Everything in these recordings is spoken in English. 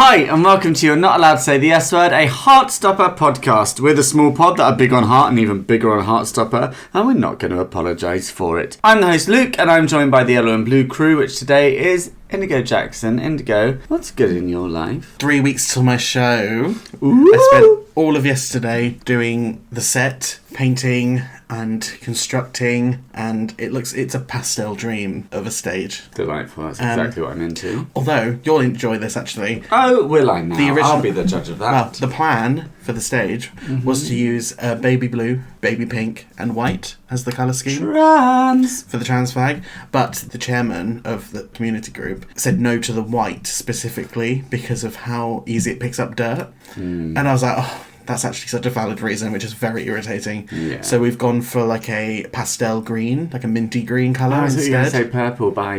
Hi, and welcome to You're Not Allowed to Say the S Word, a Heartstopper podcast. We're the small pod that are big on heart and even bigger on Heartstopper, and we're not going to apologise for it. I'm the host Luke, and I'm joined by the yellow and blue crew, which today is Indigo Jackson. Indigo, what's good in your life? 3 weeks till my show. Ooh. I spent all of yesterday doing the set, painting and constructing, and it's a pastel dream of a stage. Delightful, that's exactly what I'm into. Although, you'll enjoy this actually. Oh, will I now? I'll be the judge of that. Well, the plan for the stage was to use baby blue, baby pink and white as the colour scheme. Trans! For the trans flag, but the chairman of the community group said no to the white specifically because of how easy it picks up dirt. And I was like, oh, that's actually such a valid reason, which is very irritating. Yeah. So we've gone for like a pastel green, like a minty green colour instead. I was going to say purple. Bye.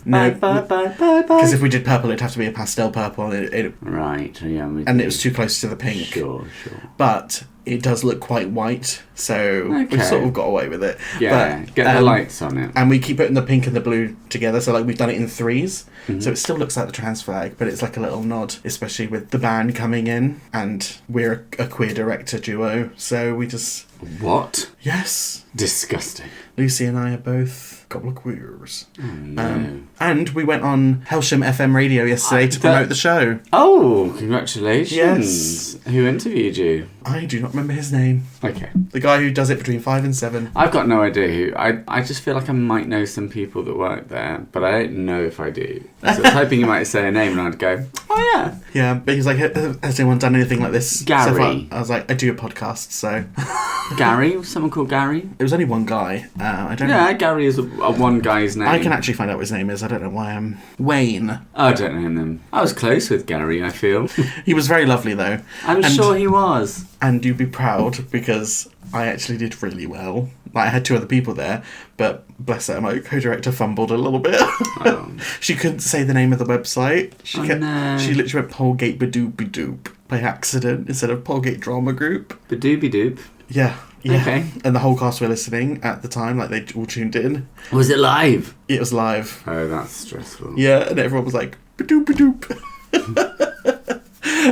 No, bye. because if we did purple, it'd have to be a pastel purple. Right, yeah. And it was too close to the pink. Sure. But it does look quite white, so we've sort of got away with it. Yeah, but, get the lights on it. And we keep putting the pink and the blue together, so like we've done it in threes. So it still looks like the trans flag, but it's like a little nod, especially with the band coming in, and we're a queer director duo, so we just... What? Yes. Disgusting. Lucy and I are both a couple of queers. Oh, no. And we went on Helsham FM radio yesterday to promote the show. Oh, congratulations. Yes. Who interviewed you? I do not remember his name. Okay. The guy who does it between 5 and 7. I've got no idea who. I just feel like I might know some people that work there, but I don't know if I do. So I was hoping you might say a name and I'd go, oh yeah. Yeah, but he's like, has anyone done anything like this? Gary. So far? I was like, I do a podcast, so... Gary? Someone called Gary? It was only one guy. I don't know. Yeah, Gary is a one guy's name. I can actually find out what his name is. I don't know why I'm... Wayne. I don't know him. I was close with Gary, I feel. He was very lovely, though. I'm sure he was. And you'd be proud, because I actually did really well. Like, I had 2 other people there, but bless her, my co-director fumbled a little bit. Oh. She couldn't say the name of the website. She no. She literally went Polgate Badoopy Doop by accident instead of Polgate Drama Group. Badooby doop. Yeah. Okay. And the whole cast were listening at the time, like they all tuned in. Was it live? It was live. Oh, that's stressful. Yeah, and everyone was like, Badoop Badoop.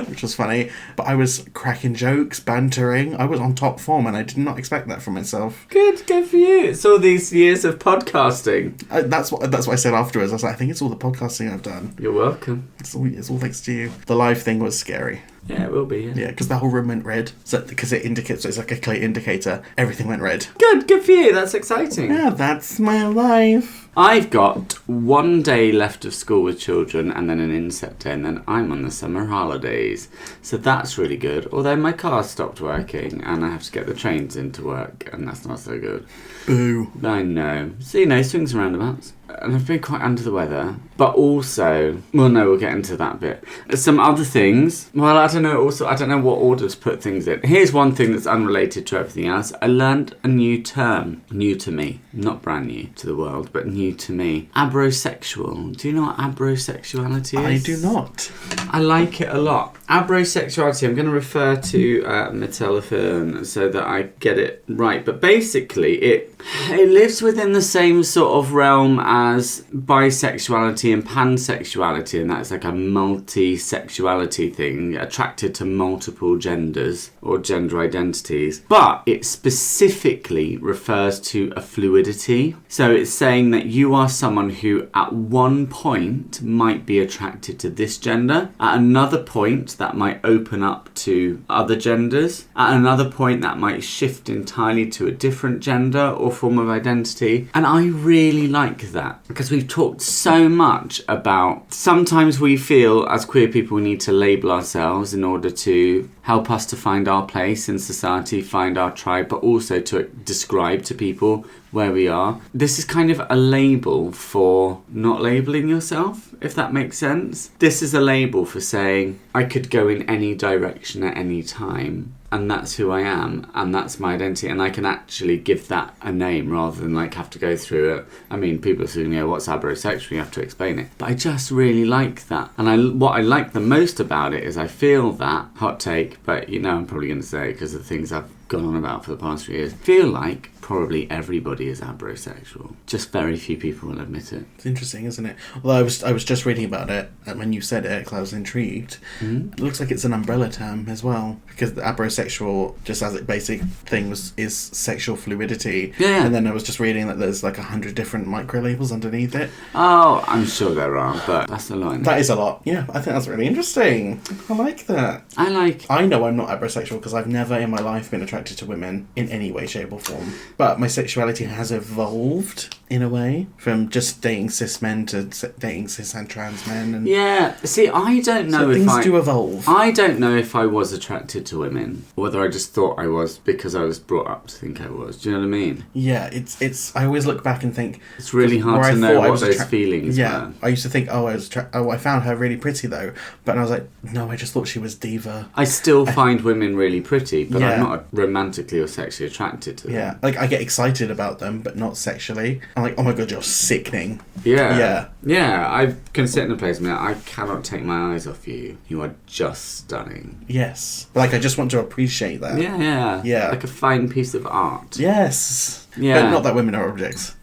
Which was funny. But I was cracking jokes, bantering. I was on top form, and I did not expect that from myself. Good for you. It's all these years of podcasting. That's what I said afterwards. I was like, I think it's all the podcasting I've done. You're welcome. It's all thanks to you. The live thing was scary. Yeah, it will be. Yeah, because the whole room went red. So because it indicates, so it's like a clear indicator. Everything went red. Good for you. That's exciting. Yeah, that's my life. I've got 1 day left of school with children and then an inset day, and then I'm on the summer holidays. So that's really good. Although my car stopped working and I have to get the trains into work, and that's not so good. Boo. I know. So, swings and roundabouts. And I've been quite under the weather. But also, well, no, we'll get into that bit. Some other things. Well, I don't know what order to put things in. Here's one thing that's unrelated to everything else. I learned a new term. New to me. Not brand new to the world, but new to me. Abrosexual. Do you know what abrosexuality is? I do not. I like it a lot. Abrosexuality, I'm going to refer to my telephone so that I get it right. But basically, it lives within the same sort of realm as bisexuality and pansexuality, and that's like a multi-sexuality thing, attracted to multiple genders or gender identities. But it specifically refers to a fluidity. So it's saying that you are someone who at one point might be attracted to this gender, at another point that might open up to other genders, at another point that might shift entirely to a different gender or form of identity. And I really like that, because we've talked so much about sometimes we feel as queer people we need to label ourselves in order to help us to find our place in society, find our tribe, but also to describe to people where we are. This is kind of a label for not labelling yourself, if that makes sense. This is a label for saying I could go in any direction at any time, and that's who I am, and that's my identity, and I can actually give that a name rather than like have to go through it. I mean, people are saying, what's abrosexual? You have to explain it. But I just really like that. And what I like the most about it is I feel that, hot take, but I'm probably going to say it because of the things I've gone on about for the past few years, feel like probably everybody is abrosexual. Just very few people will admit it. It's interesting, isn't it? Well, I was just reading about it, and when you said it, 'cause I was intrigued. It looks like it's an umbrella term as well, because the abrosexual, just as its basic thing, is sexual fluidity. Yeah. And then I was just reading that there's like 100 different micro labels underneath it. Oh, I'm sure there are, but that's a lot. That is a lot. Yeah, I think that's really interesting. I like that. I know I'm not abrosexual because I've never in my life been attracted to women in any way, shape or form. But my sexuality has evolved in a way from just dating cis men to dating cis and trans men. And yeah, see, I don't know if things do evolve. I don't know if I was attracted to women, or whether I just thought I was because I was brought up to think I was. Do you know what I mean? Yeah, it's. I always look back and think it's really hard to know what those feelings were. I used to think, I found her really pretty though, but I was like, no, I just thought she was diva. I still find women really pretty, but I'm not romantically or sexually attracted to them. Yeah, like I get excited about them, but not sexually. I'm like, oh my god, you're sickening. Yeah. I can sit in a place and be like, I cannot take my eyes off you. You are just stunning. Yes. Like, I just want to appreciate that. Yeah. Like a fine piece of art. Yes. Yeah. But not that women are objects.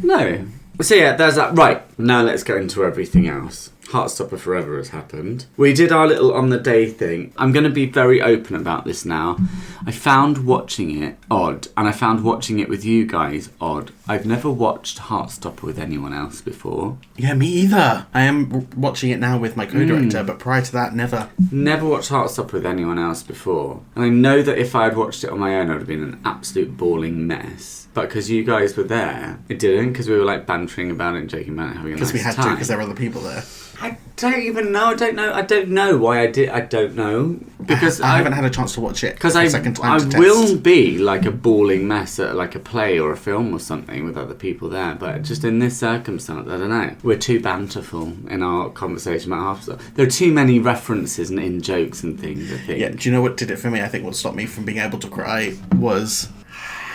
No. So yeah, there's that. Right, now let's get into everything else. Heartstopper Forever has happened. We did our little on the day thing. I'm going to be very open about this now. I found watching it odd, and I found watching it with you guys odd. I've never watched Heartstopper with anyone else before. Yeah, me either. I am watching it now with my co-director, but prior to that, never. Never watched Heartstopper with anyone else before. And I know that if I had watched it on my own, it would have been an absolute bawling mess. But because you guys were there, it didn't, because we were like bantering about it and joking about it, having a nice time. Because we had to, because there were other people there. I don't even know. I don't know why I did. I don't know. Because I haven't had a chance to watch it because a second time to test. Will be like a bawling mess at like a play or a film or something with other people there. But just in this circumstance, I don't know. We're too banterful in our conversation about Heartstopper. There are too many references and in jokes and things, I think. Yeah, do you know what did it for me? I think what stopped me from being able to cry was...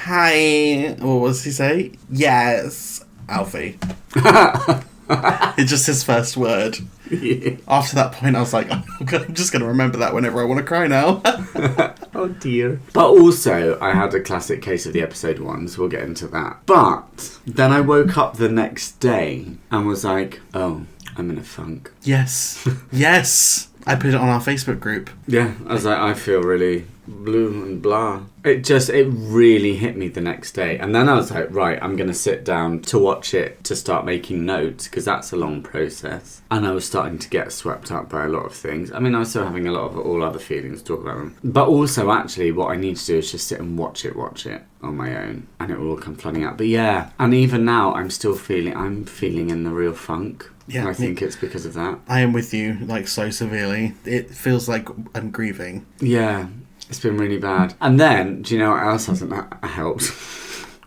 Hi. What was he say? Yes. Alfie. It's just his first word. Yeah. After that point, I was like, oh, I'm just going to remember that whenever I want to cry now. Oh dear. But also, I had a classic case of the episode 1, so we'll get into that. But then I woke up the next day and was like, oh, I'm in a funk. Yes. Yes. I put it on our Facebook group. Yeah, I was like, I feel really blue and blah. It really hit me the next day. And then I was like, right, I'm going to sit down to watch it to start making notes, because that's a long process. And I was starting to get swept up by a lot of things. I mean, I was still having a lot of all other feelings to talk about them. But also, actually, what I need to do is just sit and watch it on my own. And it will all come flooding out. But yeah, and even now, I'm feeling in the real funk. Yeah, and I think it's because of that. I am with you, like, so severely. It feels like I'm grieving. Yeah, it's been really bad. And then, do you know what else hasn't helped?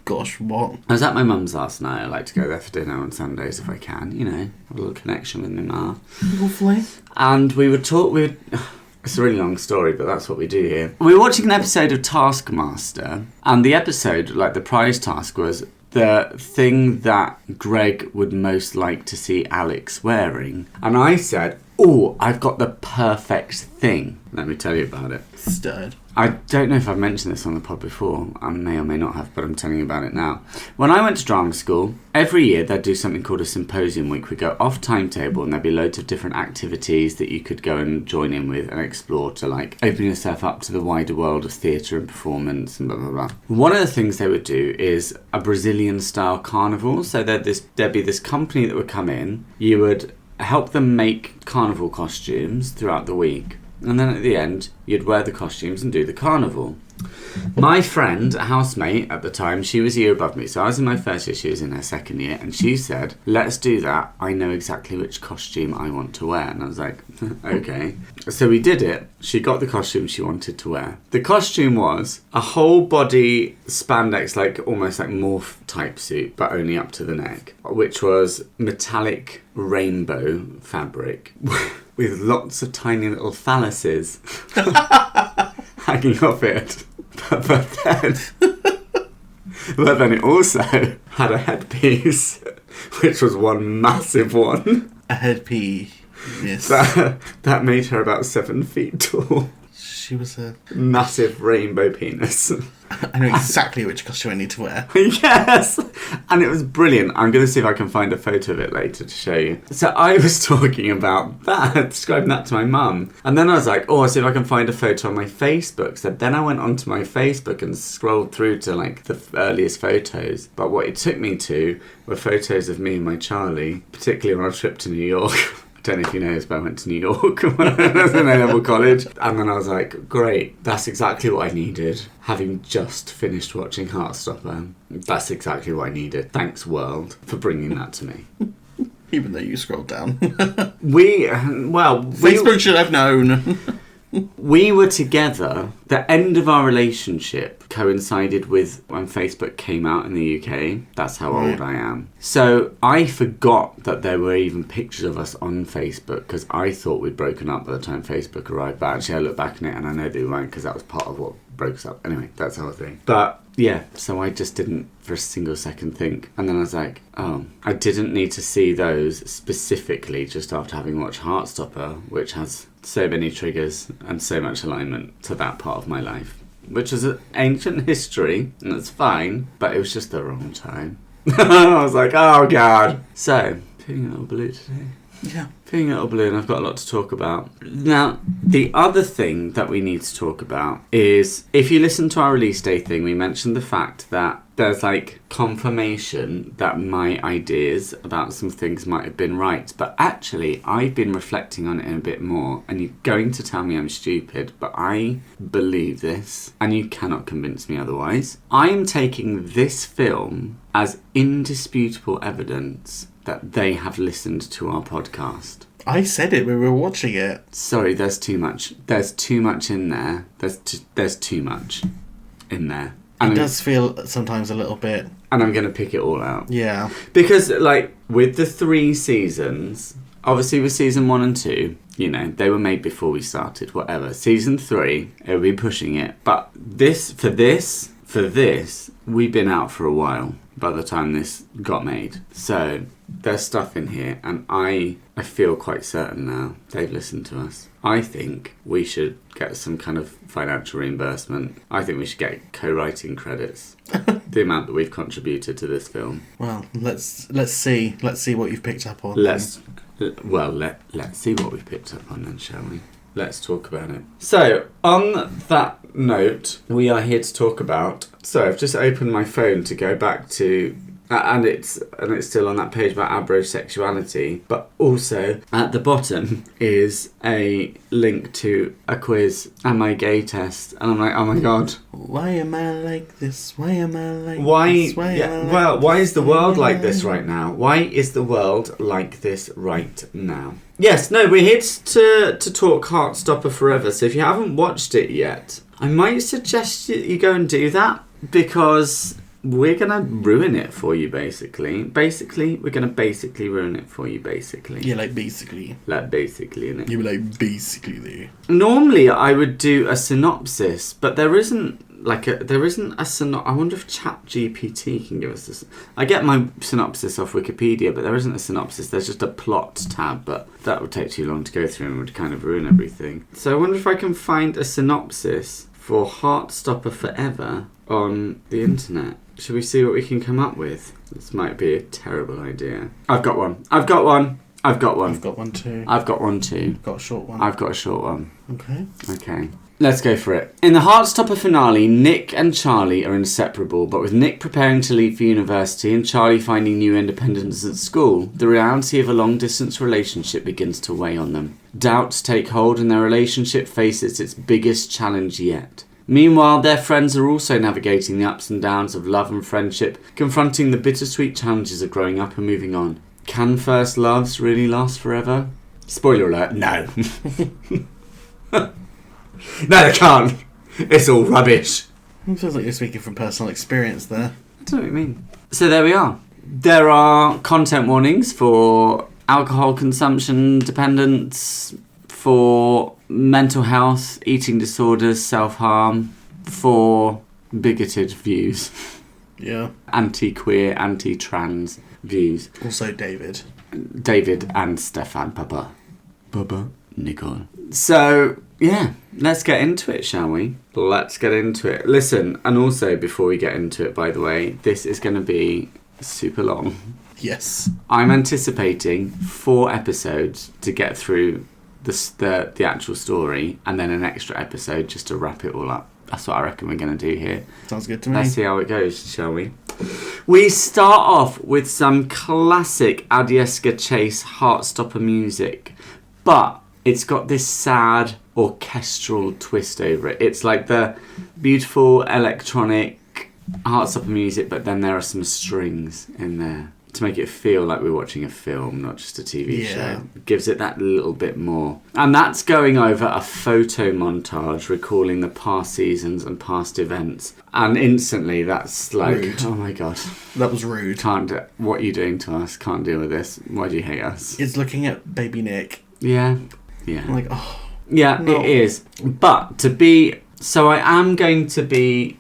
Gosh, what? I was at my mum's last night. I like to go there for dinner on Sundays if I can, you know. Have a little connection with my ma. Lovely. And we would talk, it's a really long story, but that's what we do here. We were watching an episode of Taskmaster, and the episode, like the prize task was... the thing that Greg would most like to see Alex wearing. And I said, oh, I've got the perfect thing. Let me tell you about it. Stirred. I don't know if I've mentioned this on the pod before. I may or may not have, but I'm telling you about it now. When I went to drama school, every year they'd do something called a symposium week. We'd go off timetable and there'd be loads of different activities that you could go and join in with and explore to like open yourself up to the wider world of theatre and performance and blah, blah, blah. One of the things they would do is a Brazilian style carnival. So there'd be this company that would come in. You would help them make carnival costumes throughout the week. And then at the end, you'd wear the costumes and do the carnival. My friend, a housemate at the time, she was a year above me. So I was in my first year, she was in her second year. And she said, let's do that. I know exactly which costume I want to wear. And I was like, okay. So we did it. She got the costume she wanted to wear. The costume was a whole body spandex, like almost like morph type suit, but only up to the neck, which was metallic rainbow fabric with lots of tiny little phalluses hanging off it. But then it also had a headpiece, which was one massive one. A headpiece, yes. That made her about 7 feet tall. She was a... massive rainbow penis. I know exactly which costume I need to wear. Yes! And it was brilliant. I'm going to see if I can find a photo of it later to show you. So I was talking about that, describing that to my mum. And then I was like, I'll see if I can find a photo on my Facebook. So then I went onto my Facebook and scrolled through to like the earliest photos. But what it took me to were photos of me and my Charlie, particularly on our trip to New York. I don't know if you know this, but I went to New York when I was in A-level college. And then I was like, great, that's exactly what I needed. Having just finished watching Heartstopper, that's exactly what I needed. Thanks, world, for bringing that to me. Even though you scrolled down. Facebook should have known. We were together. The end of our relationship coincided with when Facebook came out in the UK. That's how old I am. So I forgot that there were even pictures of us on Facebook because I thought we'd broken up by the time Facebook arrived. But actually I look back on it and I know that we weren't because that was part of what broke us up. Anyway, that's the whole thing. But yeah, so I just didn't for a single second think. And then I was like, oh, I didn't need to see those specifically just after having watched Heartstopper, which has so many triggers and so much alignment to that part of my life, which is an ancient history, and it's fine, but it was just the wrong time. I was like, oh God. So, feeling a little blue today. Yeah. Feeling a little blue, and I've got a lot to talk about. Now, the other thing that we need to talk about is, if you listen to our release day thing, we mentioned the fact that there's like confirmation that my ideas about some things might have been right. But actually, I've been reflecting on it a bit more, and you're going to tell me I'm stupid, but I believe this, and you cannot convince me otherwise. I am taking this film as indisputable evidence that they have listened to our podcast. I said it when we were watching it. Sorry, there's too much. There's too much in there. There's too much in there. It does feel sometimes a little bit... And I'm going to pick it all out. Yeah. Because, like, with the 3 seasons, obviously with season 1 and 2, you know, they were made before we started, whatever. Season 3, it'll be pushing it. But for this, we've been out for a while by the time this got made. So there's stuff in here, and I feel quite certain now they've listened to us. I think we should get some kind of financial reimbursement. I think we should get co-writing credits. The amount that we've contributed to this film. Well, let's see what you've picked up on. Let's see what we've picked up on then, shall we? Let's talk about it. So, on that note, we are here to talk about... So, I've just opened my phone to go back to... And it's still on that page about abrosexuality. But also, at the bottom is a link to a quiz and my gay test. And I'm like, oh my God. Why am I like this? Why am I like this? Why is the world like this right now? Why is the world like this right now? Yes, no, we're here to talk Heartstopper Forever. So if you haven't watched it yet, I might suggest you go and do that, because we're going to ruin it for you, basically. We're going to ruin it for you, basically. Yeah, like basically. Like basically, innit? You were like basically there. Normally, I would do a synopsis, but there isn't a synopsis. I wonder if ChatGPT can give us this. I get my synopsis off Wikipedia, but there isn't a synopsis. There's just a plot tab, but that would take too long to go through and would kind of ruin everything. So I wonder if I can find a synopsis for Heartstopper Forever on the internet. Should we see what we can come up with? This might be a terrible idea. I've got one too. I've got one too. I've got a short one. I've got a short one. Okay. Let's go for it. In the Heartstopper finale, Nick and Charlie are inseparable, but with Nick preparing to leave for university and Charlie finding new independence at school, the reality of a long-distance relationship begins to weigh on them. Doubts take hold and their relationship faces its biggest challenge yet. Meanwhile, their friends are also navigating the ups and downs of love and friendship, confronting the bittersweet challenges of growing up and moving on. Can first loves really last forever? Spoiler alert, no. No, they can't. It's all rubbish. It feels like you're speaking from personal experience there. I don't know what you mean. So there we are. There are content warnings for alcohol consumption, dependence, for mental health, eating disorders, self-harm, for bigoted views. Yeah. Anti-queer, anti-trans views. Also David and Stefan Baba Nicole. So Yeah, let's get into it, shall we? Let's get into it. Listen, and also before we get into it, by the way, this is going to be super long. Yes. I'm anticipating 4 episodes to get through the actual story, and then an extra episode just to wrap it all up. That's what I reckon we're going to do here. Sounds good to me. Let's see how it goes, shall we? We start off with some classic Agnieszka Chase Heartstopper music, but it's got this sad orchestral twist over it. It's like the beautiful electronic Heartstopper music, but then there are some strings in there to make it feel like we're watching a film, not just a TV show. It gives it that little bit more. And that's going over a photo montage recalling the past seasons and past events. And instantly that's like, rude. Oh my God. That was rude. What are you doing to us? Can't deal with this. Why do you hate us? It's looking at baby Nick. Yeah. I'm like, oh. Yeah, no. It is. But I am going to be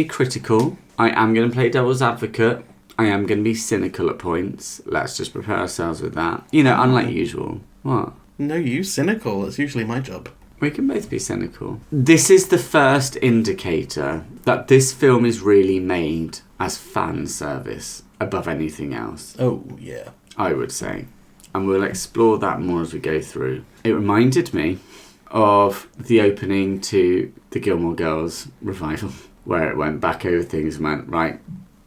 critical. I am going to play devil's advocate. I am going to be cynical at points. Let's just prepare ourselves with that. Unlike usual. What? No, you cynical. That's usually my job. We can both be cynical. This is the first indicator that this film is really made as fan service above anything else. Oh, yeah. I would say. And we'll explore that more as we go through. It reminded me of the opening to the Gilmore Girls revival, where it went back over things and went, right,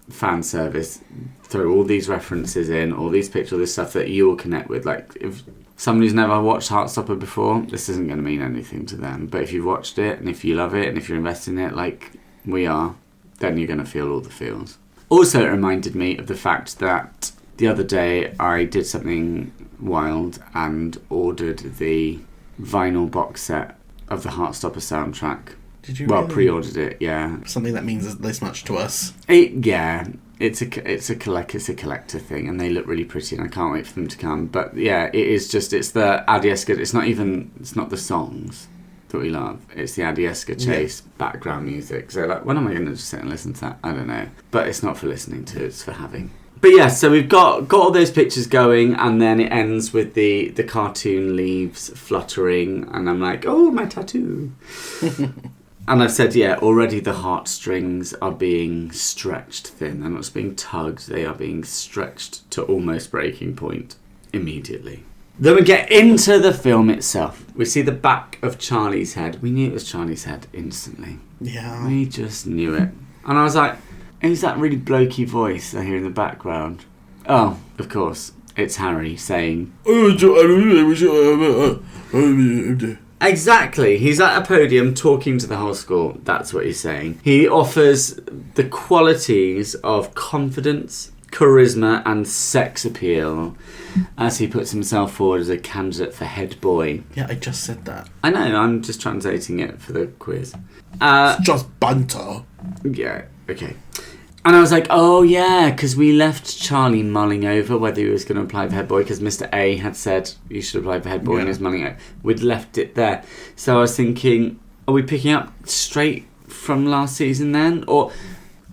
fan service, throw all these references in, all these pictures, all this stuff that you will connect with. Like, if someone who's never watched Heartstopper before, this isn't going to mean anything to them. But if you've watched it, and if you love it, and if you're invested in it, like we are, then you're going to feel all the feels. Also, it reminded me of the fact that the other day I did something wild and ordered the vinyl box set of the Heartstopper soundtrack. Did you? Well, really? Pre-ordered it, yeah. Something that means this much to us. It's a collector thing, and they look really pretty, and I can't wait for them to come. But yeah, it's the Agnieszka. It's not the songs that we love. It's the Agnieszka Chase background music. So like, when am I going to just sit and listen to that? I don't know. But it's not for listening to. It's for having. But yeah, so we've got all those pictures going, and then it ends with the cartoon leaves fluttering, and I'm like, oh, my tattoo. And I've said, already the heartstrings are being stretched thin. They're not just being tugged, they are being stretched to almost breaking point immediately. Then we get into the film itself. We see the back of Charlie's head. We knew it was Charlie's head instantly. Yeah. We just knew it. And I was like, who's that really blokey voice I hear in the background? Oh, of course, it's Harry saying... Exactly. He's at a podium talking to the whole school. That's what he's saying. He offers the qualities of confidence, charisma and sex appeal as he puts himself forward as a candidate for head boy. Yeah, I just said that. I know, I'm just translating it for the quiz. It's just banter. Yeah, okay. And I was like, oh yeah, because we left Charlie mulling over whether he was going to apply for head boy, because Mr. A had said you should apply for head boy and he was mulling over. We'd left it there. So I was thinking, are we picking up straight from last season then? Or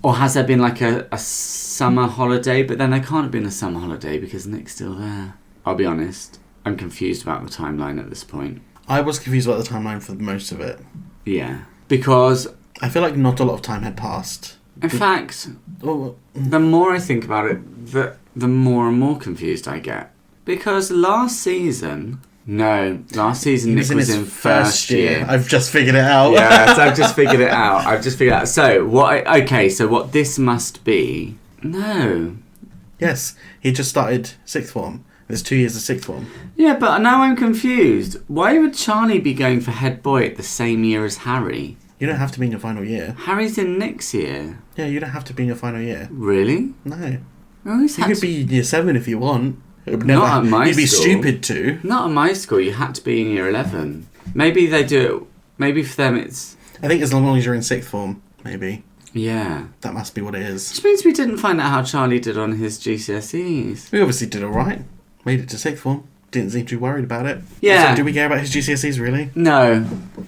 has there been like a summer holiday? But then there can't have been a summer holiday because Nick's still there. I'll be honest, I'm confused about the timeline at this point. I was confused about the timeline for most of it. Yeah, because... I feel like not a lot of time had passed. In fact, the more I think about it, the more and more confused I get. Because last season Nick was in first year. I've just figured it out. Yes, I've just figured it out. So, what this must be... No. Yes, he just started sixth form. There's 2 years of sixth form. Yeah, but now I'm confused. Why would Charlie be going for head boy at the same year as Harry? You don't have to be in your final year. Harry's in Nick's year. Yeah, you don't have to be in your final year. Really? No. Oh, you could be in year 7 if you want. Not at my school. You'd be stupid to. Not at my school. You had to be in year 11. Maybe they do it. Maybe for them it's... I think as long as you're in sixth form, maybe. Yeah. That must be what it is. Which means we didn't find out how Charlie did on his GCSEs. We obviously did alright. Made it to sixth form. Didn't seem too worried about it. Yeah. Also, do we care about his GCSEs, really? No.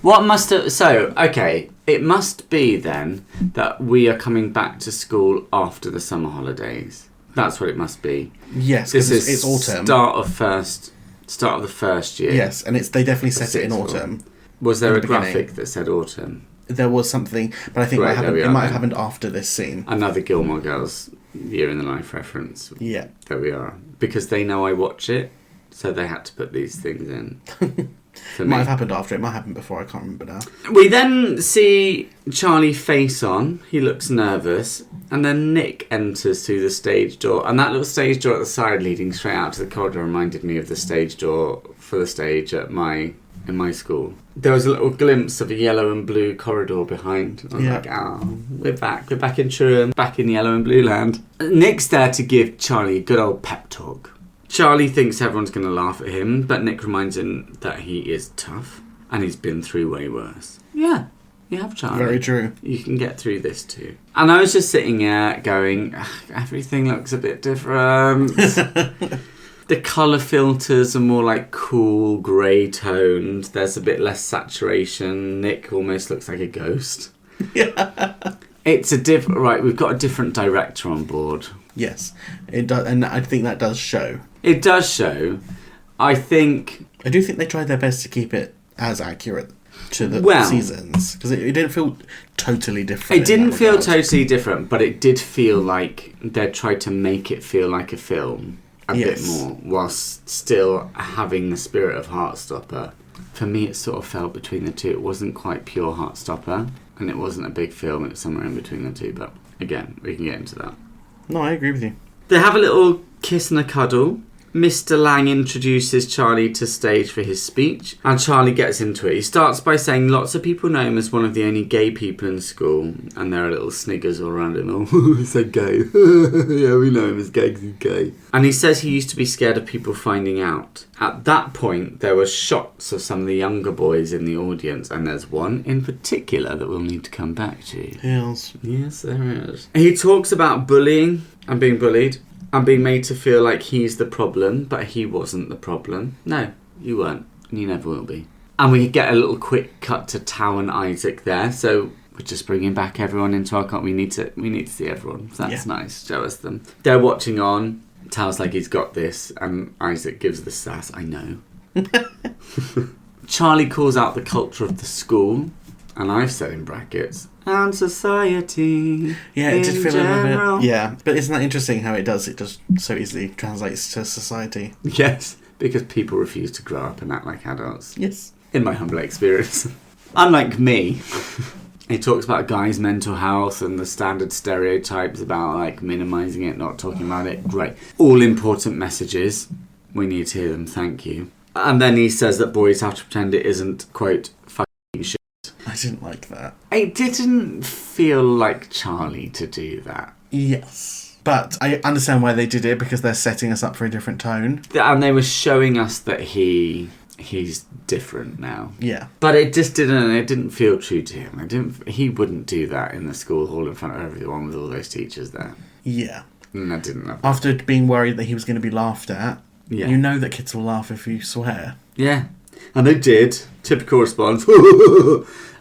What must have... So, okay. It must be, then, that we are coming back to school after the summer holidays. That's what it must be. Yes, because it's autumn. Start of the first year. Yes, and they definitely set it in autumn. Was there in a the beginning. graphic that said autumn? There was something, but I think Right, there we it are might have then. happened after this scene. Another Gilmore Girls Year in the Life reference. Yeah. There we are. Because they know I watch it, so they had to put these things in. For It me. might have happened after, it might have happened before, I can't remember now. We then see Charlie face on. He looks nervous. And then Nick enters through the stage door. And that little stage door at the side leading straight out to the corridor reminded me of the stage door for the stage in my school. There was a little glimpse of a yellow and blue corridor behind. I was like, we're back. We're back in Truham, back in yellow and blue land. Nick's there to give Charlie a good old pep talk. Charlie thinks everyone's going to laugh at him, but Nick reminds him that he is tough and he's been through way worse. Yeah, you have, Charlie. Very true. You can get through this too. And I was just sitting there going, everything looks a bit different. The colour filters are more like cool, grey toned. There's a bit less saturation. Nick almost looks like a ghost. Yeah. It's a different... Right, we've got a different director on board. Yes, it does, and I think that does show. It does show. I think... I do think they tried their best to keep it as accurate to the seasons, because it didn't feel totally different. It didn't feel totally different, but it did feel like they tried to make it feel like a film a bit more, whilst still having the spirit of Heartstopper. For me, it sort of fell between the two. It wasn't quite pure Heartstopper, and it wasn't a big film. It was somewhere in between the two, but again, we can get into that. No, I agree with you. They have a little kiss and a cuddle. Mr. Lang introduces Charlie to stage for his speech, and Charlie gets into it. He starts by saying lots of people know him as one of the only gay people in school, and there are little sniggers all around him. Oh, he's so gay. Yeah, we know him as gay 'cause he's gay. And he says he used to be scared of people finding out. At that point, there were shots of some of the younger boys in the audience, and there's one in particular that we'll need to come back to. Yes. Yes, there is. He talks about bullying and being bullied and being made to feel like he's the problem, but he wasn't the problem. No, you weren't. And you never will be. And we get a little quick cut to Tao and Isaac there, so we're just bringing back everyone into our we need to see everyone. So that's nice. Show us them. They're watching on. Tao's like, he's got this, and Isaac gives the sass, I know. Charlie calls out the culture of the school, and I've said in brackets, and society. Yeah, it did feel a little general. bit. Yeah, but isn't that interesting how it does? It just so easily translates to society. Yes, because people refuse to grow up and act like adults. Yes. In my humble experience. Unlike me, he talks about guys' mental health and the standard stereotypes about like minimising it, not talking about it. Great. All important messages. We need to hear them, thank you. And then he says that boys have to pretend it isn't, quote, fucking shit. I didn't like that. It didn't feel like Charlie to do that. Yes. But I understand why they did it, because they're setting us up for a different tone. And they were showing us that he's different now. Yeah. But it didn't feel true to him. He wouldn't do that in the school hall in front of everyone with all those teachers there. Yeah. And I didn't love that. After being worried that he was going to be laughed at, Yeah. you know that kids will laugh if you swear. Yeah. And they did. Typical response.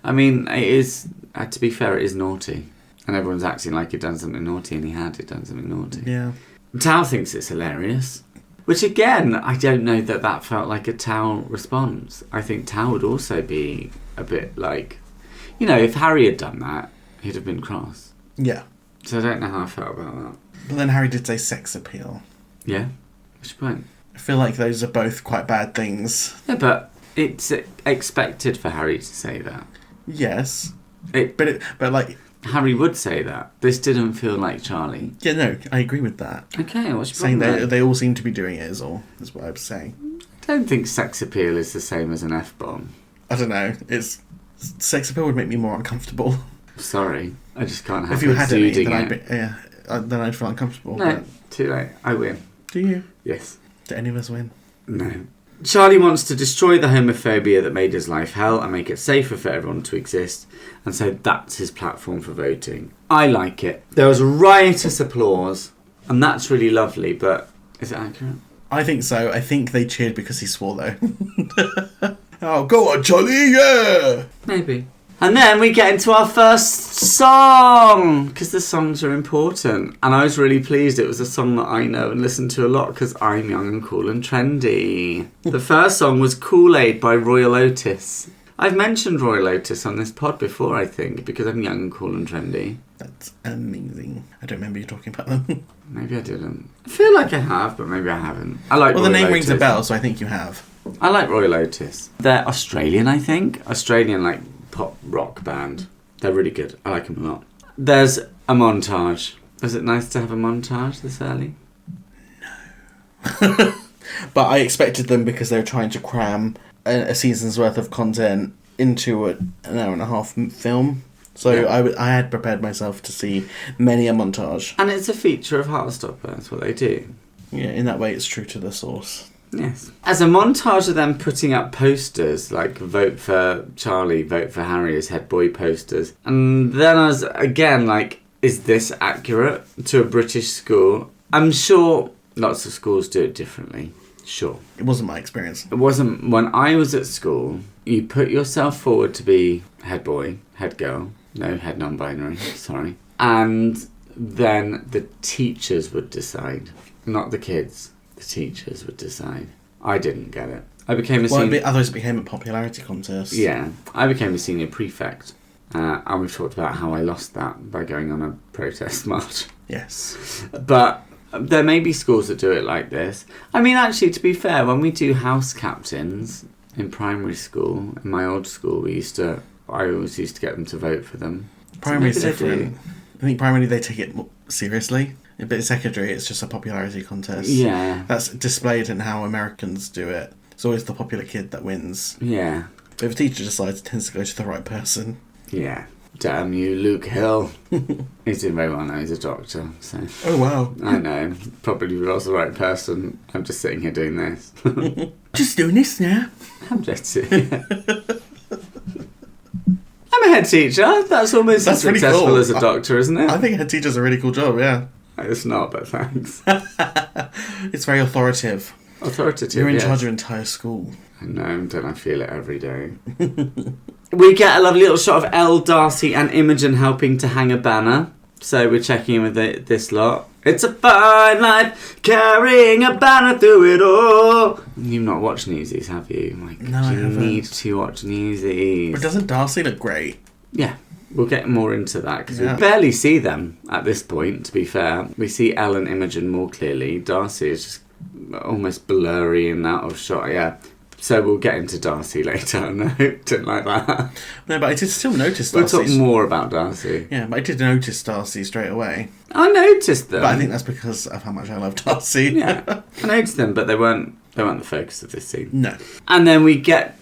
I mean, it is, to be fair, it is naughty. And everyone's acting like he'd done something naughty, and he had done something naughty. Yeah. Tao thinks it's hilarious. Which, again, I don't know that felt like a Tao response. I think Tao would also be a bit like... You know, if Harry had done that, he'd have been cross. Yeah. So I don't know how I felt about that. But then Harry did say sex appeal. Yeah? Which point? I feel like those are both quite bad things. Yeah, but it's expected for Harry to say that. Yes. But like... Harry would say that. This didn't feel like Charlie. Yeah, no, I agree with that. Okay, what's your Saying problem? they all seem to be doing it is what I was saying. I don't think sex appeal is the same as an F-bomb. I don't know. Sex appeal would make me more uncomfortable. Sorry, I just can't have If you had any, it. then I'd feel uncomfortable. No, But too late. I win. do you? Yes. Do any of us win? No. Charlie wants to destroy the homophobia that made his life hell and make it safer for everyone to exist, and so that's his platform for voting. I like it. There was riotous applause, and that's really lovely, but is it accurate? I think so. I think they cheered because he swore, though. Oh, go on, Charlie, yeah! Maybe. And then we get into our first song, because the songs are important. And I was really pleased it was a song that I know and listen to a lot, because I'm young and cool and trendy. The first song was Kool-Aid by Royel Otis. I've mentioned Royal Otis on this pod before, I think, because I'm young and cool and trendy. That's amazing. I don't remember you talking about them. Maybe I didn't. I feel like I have, but maybe I haven't. I like Well, Royal the name Otis. rings a bell, so I think you have. I like Royal Otis. They're Australian, I think. Australian, like, pop rock band. They're really good. I like them a lot. There's a montage. Is it nice to have a montage this early? No. But I expected them because they were trying to cram a season's worth of content into an hour and a half film. So yeah. I had prepared myself to see many a montage. And it's a feature of Heartstopper. That's what they do. Yeah, in that way it's true to the source. Yes. As a montage of them putting up posters, like vote for Charlie, vote for Harry as head boy posters. And then I was, again, like, is this accurate to a British school? I'm sure lots of schools do it differently. Sure. It wasn't my experience. It wasn't. When I was at school, you put yourself forward to be head boy, head girl. No, head non-binary, sorry. And then the teachers would decide. Not the kids. The teachers would decide. I didn't get it. I became a senior... Otherwise it became a popularity contest. Yeah. I became a senior prefect. And we've talked about how I lost that by going on a protest march. Yes. But there may be schools that do it like this. I mean, actually, to be fair, when we do house captains in primary school, in my old school, I always used to get them to vote for them. Primary is different. I think primary they take it seriously. But in secondary, it's just a popularity contest. Yeah. That's displayed in how Americans do it. It's always the popular kid that wins. Yeah. But if a teacher decides, it tends to go to the right person. Yeah. Damn you, Luke Hill. He's doing very well now. He's a doctor. So. Oh, wow. I know. Probably was the right person. I'm just sitting here doing this. Just doing this now. I'm just I'm a head teacher. That's almost as successful cool. as a doctor, isn't it? I think head teacher's a really cool job, yeah. It's not, but thanks. It's very authoritative. Authoritative, You're in yes. charge of an entire school. I know, don't I feel it every day? We get a lovely little shot of Elle, Darcy and Imogen helping to hang a banner. So we're checking in with this lot. It's a fine life, carrying a banner through it all. You've not watched Newsies, have you? Like, no, I haven't. You need to watch Newsies. But doesn't Darcy look great? Yeah. We'll get more into that because we barely see them at this point, to be fair. We see Elle and Imogen more clearly. Darcy is just almost blurry and out of shot, yeah. So we'll get into Darcy later. No, didn't like that. No, but I did still notice Darcy. We'll talk more about Darcy. Yeah, but I did notice Darcy straight away. I noticed them. But I think that's because of how much I love Darcy. Yeah, I noticed them, but they weren't the focus of this scene. No. And then we go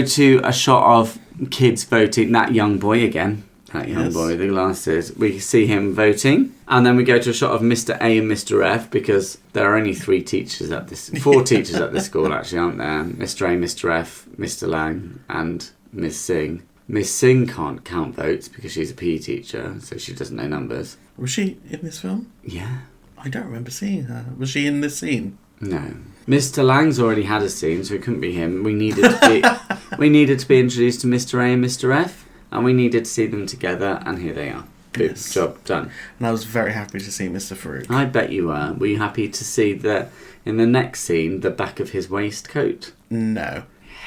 to a shot of kids voting. That young boy again. That young boy, the glasses. We see him voting. And then we go to a shot of Mr. A and Mr. F because there are only four teachers at this school actually, aren't there? Mr. A, Mr. F, Mr. Lang and Miss Singh. Miss Singh can't count votes because she's a PE teacher, so she doesn't know numbers. Was she in this film? Yeah. I don't remember seeing her. Was she in this scene? No. Mr. Lang's already had a scene, so it couldn't be him. We needed to be introduced to Mr. A and Mr. F. And we needed to see them together, and here they are. Good job done. And I was very happy to see Mr. Farouk. I bet you were. Were you happy to see in the next scene, the back of his waistcoat? No.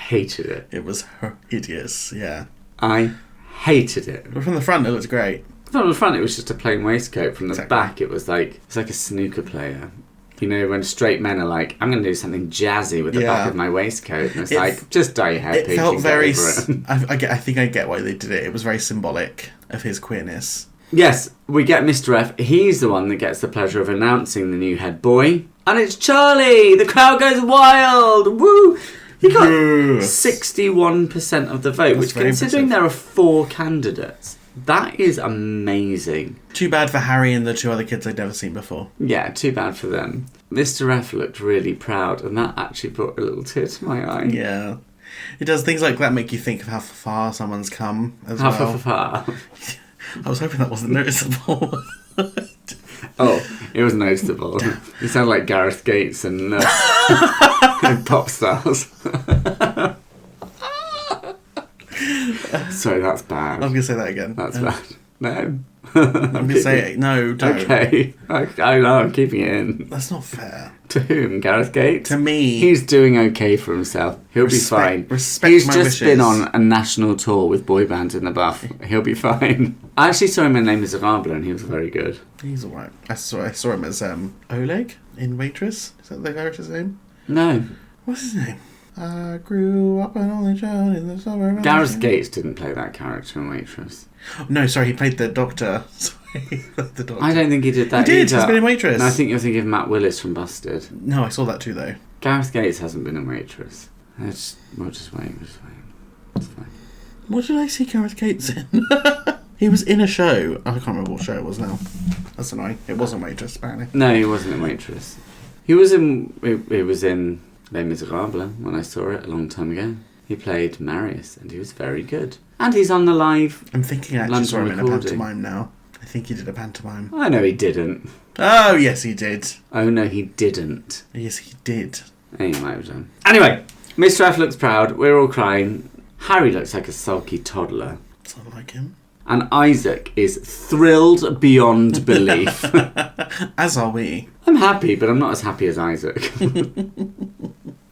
Hated it. It was hideous, yeah. I hated it. But from the front, it looked great. From the front, it was just a plain waistcoat. From the back, it's like a snooker player. You know, when straight men are like, I'm going to do something jazzy with the back of my waistcoat. And it's like, just dye your hair pink. It felt very... I think I get why they did it. It was very symbolic of his queerness. Yes, we get Mr. F. He's the one that gets the pleasure of announcing the new head boy. And it's Charlie! The crowd goes wild! Woo! He got 61% of the vote, which considering there are 4 candidates, that is amazing. Too bad for Harry and the 2 other kids I'd never seen before. Yeah, too bad for them. Mr. F looked really proud, and that actually brought a little tear to my eye. Yeah. It does. Things like that make you think of how far someone's come as well. How far? I was hoping that wasn't noticeable. Oh, it was noticeable. You sound like Gareth Gates and Pop Stars. Sorry, that's bad. I was going to say that again. That's bad. No, I'm just saying, no, don't. Okay. I know, I'm keeping it in. That's not fair. To whom? Gareth Gates? To me. He's doing okay for himself. He'll be fine. He's just been on a national tour with boy bands in the buff. He'll be fine. I actually saw him in Les Miserables and he was very good. He's alright. I saw him as Oleg in Waitress. Is that the character's name? No. What's his name? I grew up an only child in the summer. Gareth Gates didn't play that character in Waitress. No, sorry, he played the doctor. Sorry, the doctor. I don't think he did that He did, either. he's been in Waitress. No, I think you're thinking of Matt Willis from Busted. No, I saw that too, though. Gareth Gates hasn't been in Waitress. We'll just wait. It's fine. What did I see Gareth Gates in? He was in a show. I can't remember what show it was now. That's annoying. It wasn't Waitress, apparently. No, he wasn't in Waitress. He was in Les Miserables when I saw it a long time ago. He played Marius and he was very good. And he's on the live. I'm thinking I actually London saw him in a recording. pantomime now. I think he did a pantomime. I know he didn't. Oh, yes, he did. Oh no, he didn't. Yes, he did. He might have done. Anyway, Mr. F looks proud. We're all crying. Harry looks like a sulky toddler. It's not like him. And Isaac is thrilled beyond belief. As are we. I'm happy, but I'm not as happy as Isaac.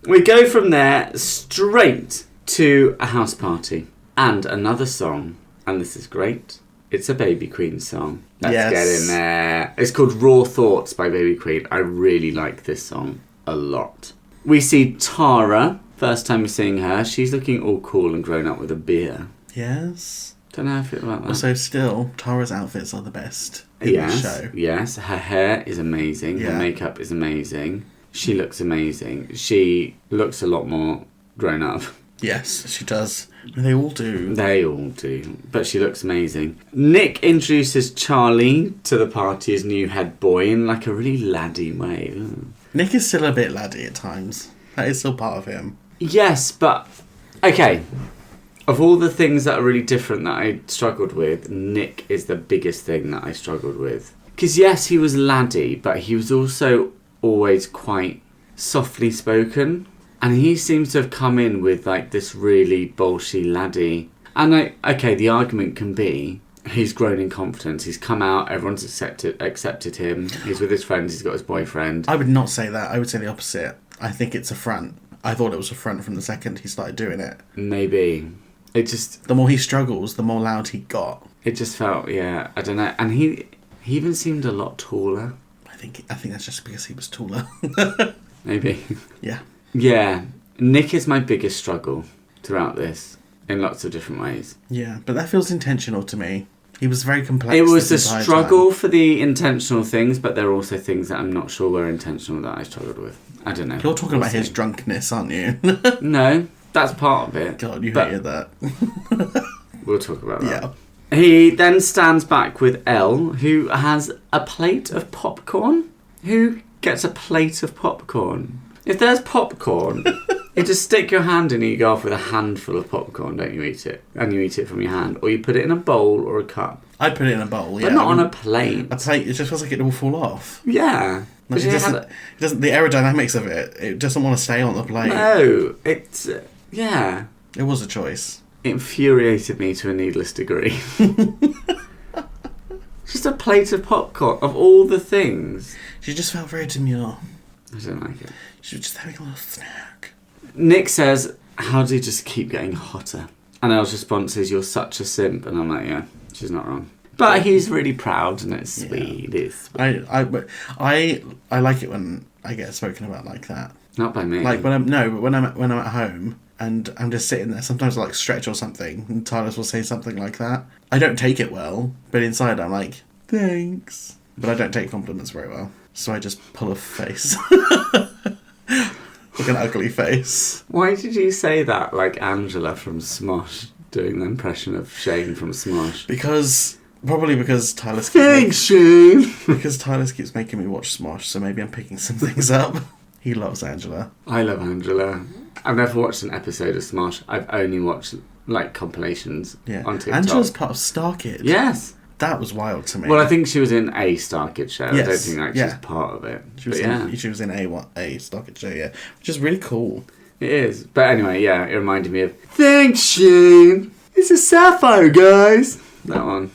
We go from there straight to a house party and another song. And this is great. It's a Baby Queen song. Let's get in there. It's called Raw Thoughts by Baby Queen. I really like this song a lot. We see Tara. First time we're seeing her. She's looking all cool and grown up with a beer. Yes. Don't know how I feel about that. Also, still, Tara's outfits are the best in the show. Yes, her hair is amazing. Her makeup is amazing. She looks amazing. She looks a lot more grown up. Yes, she does. They all do. They all do. But she looks amazing. Nick introduces Charlie to the party as new head boy in like a really laddie way. Ooh. Nick is still a bit laddie at times. That is still part of him. Yes, but... Okay. Of all the things that are really different that I struggled with, Nick is the biggest thing that I struggled with. Because yes, he was laddie, but he was also always quite softly spoken. And he seems to have come in with like this really bolshy laddie. And the argument can be he's grown in confidence. He's come out, everyone's accepted him. He's with his friends, he's got his boyfriend. I would not say that. I would say the opposite. I think it's a front. I thought it was a front from the second he started doing it. Maybe. It just... The more he struggles, the more loud he got. It just felt, I don't know. And he even seemed a lot taller. I think that's just because he was taller. Maybe. Yeah. Yeah. Nick is my biggest struggle throughout this in lots of different ways. Yeah, but that feels intentional to me. He was very complex. It was a entire struggle time. for the intentional things, but there are also things that I'm not sure were intentional that I struggled with. I don't know. You're talking about his drunkenness, aren't you? No, that's part of it. God, you hated that. We'll talk about that. Yeah. He then stands back with Elle, who has a plate of popcorn. Who gets a plate of popcorn? If there's popcorn, you just stick your hand in and you go off with a handful of popcorn, don't you eat it? And you eat it from your hand. Or you put it in a bowl or a cup. I'd put it in a bowl, yeah. But not on a plate. A plate, it just feels like it will fall off. Yeah. Like it doesn't, the aerodynamics of it doesn't want to stay on the plate. No, it's... yeah. It was a choice. It infuriated me to a needless degree. Just a plate of popcorn, of all the things. She just felt very demure. I don't like it. She was just having a little snack. Nick says, how do you just keep getting hotter? And Elle's response is, you're such a simp. And I'm like, yeah, she's not wrong. But he's really proud and it's sweet. Yeah. It's sweet. I like it when I get spoken about like that. Not by me. Like when I'm at home and I'm just sitting there. Sometimes I like stretch or something, and Tyler will say something like that. I don't take it well, but inside I'm like, thanks. But I don't take compliments very well, so I just pull a face, like an ugly face. Why did you say that like Angela from Smosh doing the impression of Shane from Smosh? Probably because Tyler keeps Thanks, Shane. Because Tyler keeps making me watch Smosh, so maybe I'm picking some things up. He loves Angela. I love Angela. I've never watched an episode of Smosh. I've only watched like compilations on TikTok. Angela's part of Star Kid. Yes. That was wild to me. Well, I think she was in a Star Kid show. Yes. I don't think like she's part of it. She was in a Star Kid show, yeah. Which is really cool. It is. But anyway, yeah, it reminded me of Thanks, Shane. It's a sapphire, guys. That one.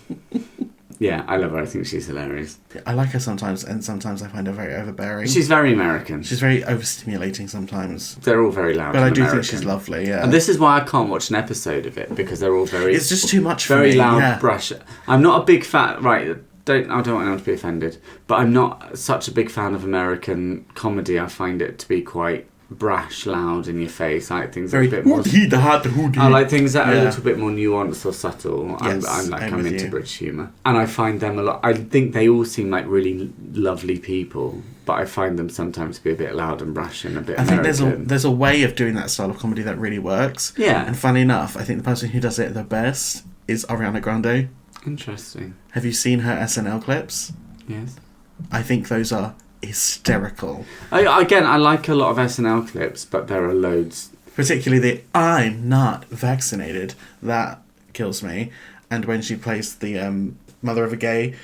Yeah, I love her. I think she's hilarious. I like her sometimes, and sometimes I find her very overbearing. She's very American. She's very overstimulating sometimes. They're all very loud. But I do American. think she's lovely, yeah. And this is why I can't watch an episode of it, because they're all very... It's just too much for very me. loud yeah. brush. I'm not a big fan... Right, I don't want anyone to be offended, but I'm not such a big fan of American comedy. I find it to be quite brash, loud, in your face. I like things that are a bit more... I like things that are a little bit more nuanced or subtle. Yes, I'm into British humour. And I find them a lot... I think they all seem like really lovely people, but I find them sometimes to be a bit loud and brash and a bit American. I think there's a way of doing that style of comedy that really works. Yeah. And funny enough, I think the person who does it the best is Ariana Grande. Interesting. Have you seen her SNL clips? Yes. I think those are hysterical. I like a lot of SNL clips, but there are loads. Particularly the "I'm not vaccinated." That kills me. And when she plays the mother of a gay,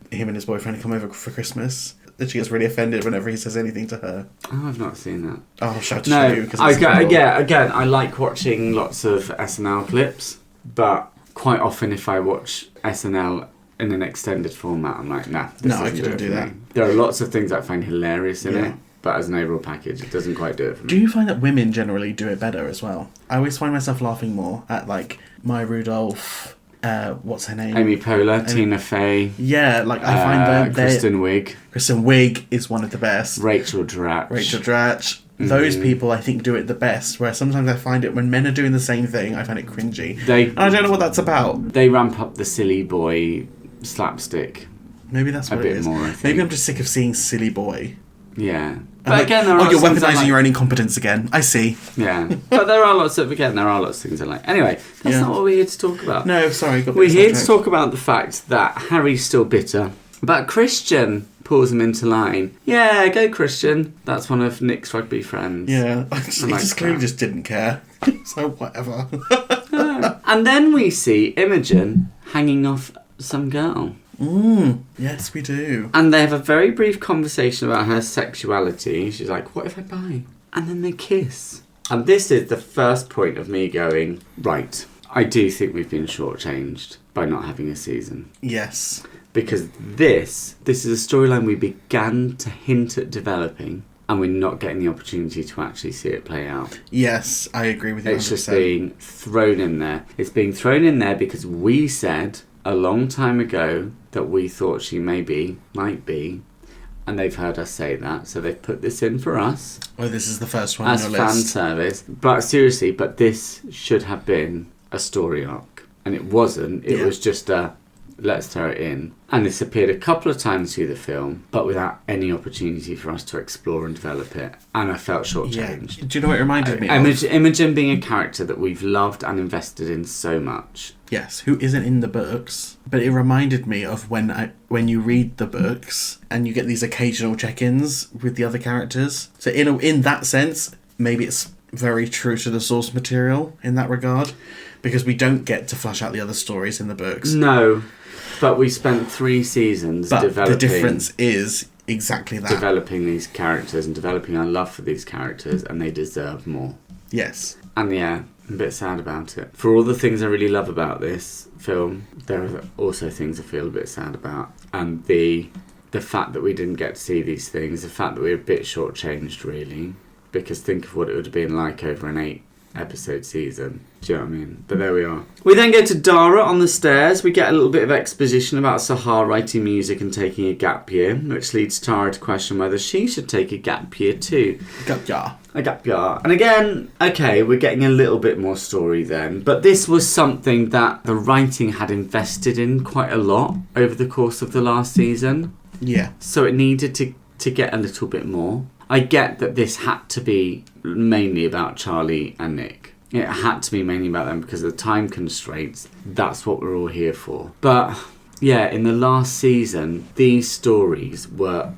him and his boyfriend come over for Christmas, and she gets really offended whenever he says anything to her. Oh, I've not seen that. Oh, I'll show you. Again, I like watching lots of SNL clips, but quite often if I watch SNL in an extended format, I'm like, nah. I couldn't do that. There are lots of things I find hilarious in Yeah. it, but as an overall package, it doesn't quite do it for me. Do you find that women generally do it better as well? I always find myself laughing more at, like, Maya Rudolph, what's her name? Amy Poehler, Tina Fey. Yeah, like, I find Kristen Wiig. Kristen Wiig is one of the best. Rachel Dratch. Mm-hmm. Those people, I think, do it the best, where sometimes I find it when men are doing the same thing, I find it cringy. And I don't know what that's about. They ramp up the silly boy slapstick. Maybe that's what it is. More, I think. Maybe I'm just sick of seeing silly boy. Yeah. But again, there are you're weaponising your own incompetence again. I see. Yeah. But there are lots of things I like. Anyway, that's not what we're here to talk about. No, sorry. We're here to talk about the fact that Harry's still bitter. But Christian pulls him into line. Yeah, go Christian. That's one of Nick's rugby friends. Yeah. He just clearly just didn't care. So whatever. And then we see Imogen hanging off some girl. Yes, we do. And they have a very brief conversation about her sexuality. She's like, what if I buy? And then they kiss. And this is the first point of me going, right, I do think we've been shortchanged by not having a season. Yes. Because this is a storyline we began to hint at developing, and we're not getting the opportunity to actually see it play out. Yes, I agree with you. It's just being thrown in there. It's being thrown in there because we said a long time ago that we thought she might be, and they've heard us say that, so they've put this in for us. Oh, this is the first one as on your fan list. service. But seriously, this should have been a story arc, and it wasn't. It was just a let's throw it in. And this appeared a couple of times through the film, but without any opportunity for us to explore and develop it. And I felt shortchanged. Yeah. Do you know what it reminded me of? Imogen being a character that we've loved and invested in so much. Yes, who isn't in the books. But it reminded me of when you read the books and you get these occasional check-ins with the other characters. So in that sense, maybe it's very true to the source material in that regard, because we don't get to flush out the other stories in the books. No, but we spent 3 seasons developing... the difference is exactly that. Developing these characters and developing our love for these characters, and they deserve more. Yes. And yeah, I'm a bit sad about it. For all the things I really love about this film, there are also things I feel a bit sad about. And the fact that we didn't get to see these things, the fact that we were a bit shortchanged, really, because think of what it would have been like over an 8-episode season. Do you know what I mean? But there we are. We then go to Dara on the stairs. We get a little bit of exposition about Sahar writing music and taking a gap year, which leads Tara to question whether she should take a gap year too. A gap year. And again, okay, we're getting a little bit more story then. But this was something that the writing had invested in quite a lot over the course of the last season. Yeah. So it needed to get a little bit more. I get that this had to be mainly about Charlie and Nick. It had to be mainly about them because of the time constraints. That's what we're all here for. But yeah, in the last season, these stories were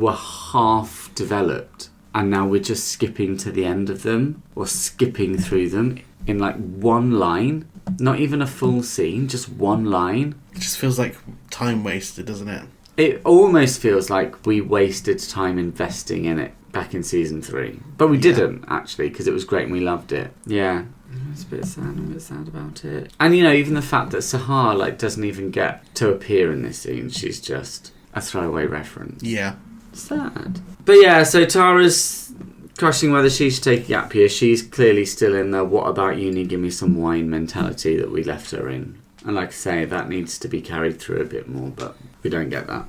half developed, and now we're just skipping to the end of them, or skipping through them in like one line. Not even a full scene, just one line. It just feels like time wasted, doesn't it? it almost feels like we wasted time investing in it back in season 3. But we didn't, actually, because it was great and we loved it. Yeah. It's a bit sad. I'm a bit sad about it. And, you know, even the fact that Sahar, like, doesn't even get to appear in this scene. She's just a throwaway reference. Yeah. Sad. But, yeah, so Tara's questioning whether she should take a gap year. She's clearly still in the what about uni, give me some wine mentality that we left her in. And like I say, that needs to be carried through a bit more, but we don't get that.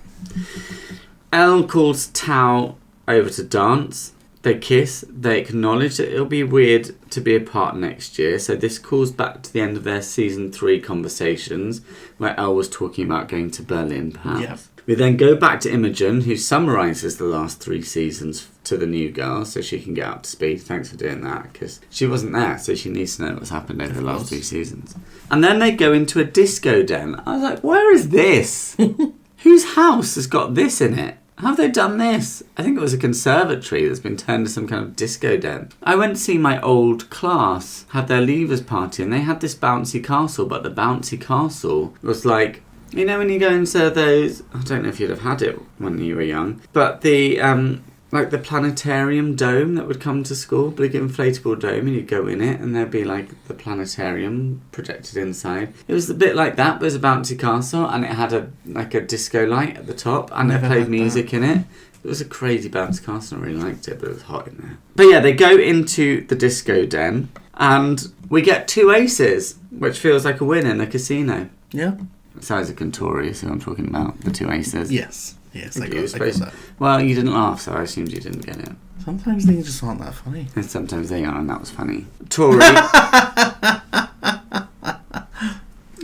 Elle calls Tao over to dance. They kiss. They acknowledge that it'll be weird to be apart next year. So this calls back to the end of their season 3 conversations, where Elle was talking about going to Berlin, perhaps. Yeah. We then go back to Imogen, who summarises the last 3 seasons to the new girl, so she can get up to speed. Thanks for doing that, because she wasn't there, so she needs to know what's happened over the last 2 seasons. And then they go into a disco den. I was like, where is this? Whose house has got this in it? How have they done this? I think it was a conservatory that's been turned into some kind of disco den. I went to see my old class have their leavers party, and they had this bouncy castle, but the bouncy castle was like, you know, when you go into those, I don't know if you'd have had it when you were young, but the like the planetarium dome that would come to school, big inflatable dome, and you'd go in it and there'd be like the planetarium projected inside. It was a bit like that, but it was a bouncy castle, and it had a disco light at the top, and it played music in it. It was a crazy bouncy castle. I really liked it, but it was hot in there. But yeah, they go into the disco den and we get 2 aces, which feels like a win in a casino. Yeah. It's Isaac and Tori, so I'm talking about the 2 aces. Yes, I got that. Well, you didn't laugh, so I assumed you didn't get it. Sometimes things just aren't that funny. And sometimes they are, and that was funny. Tori.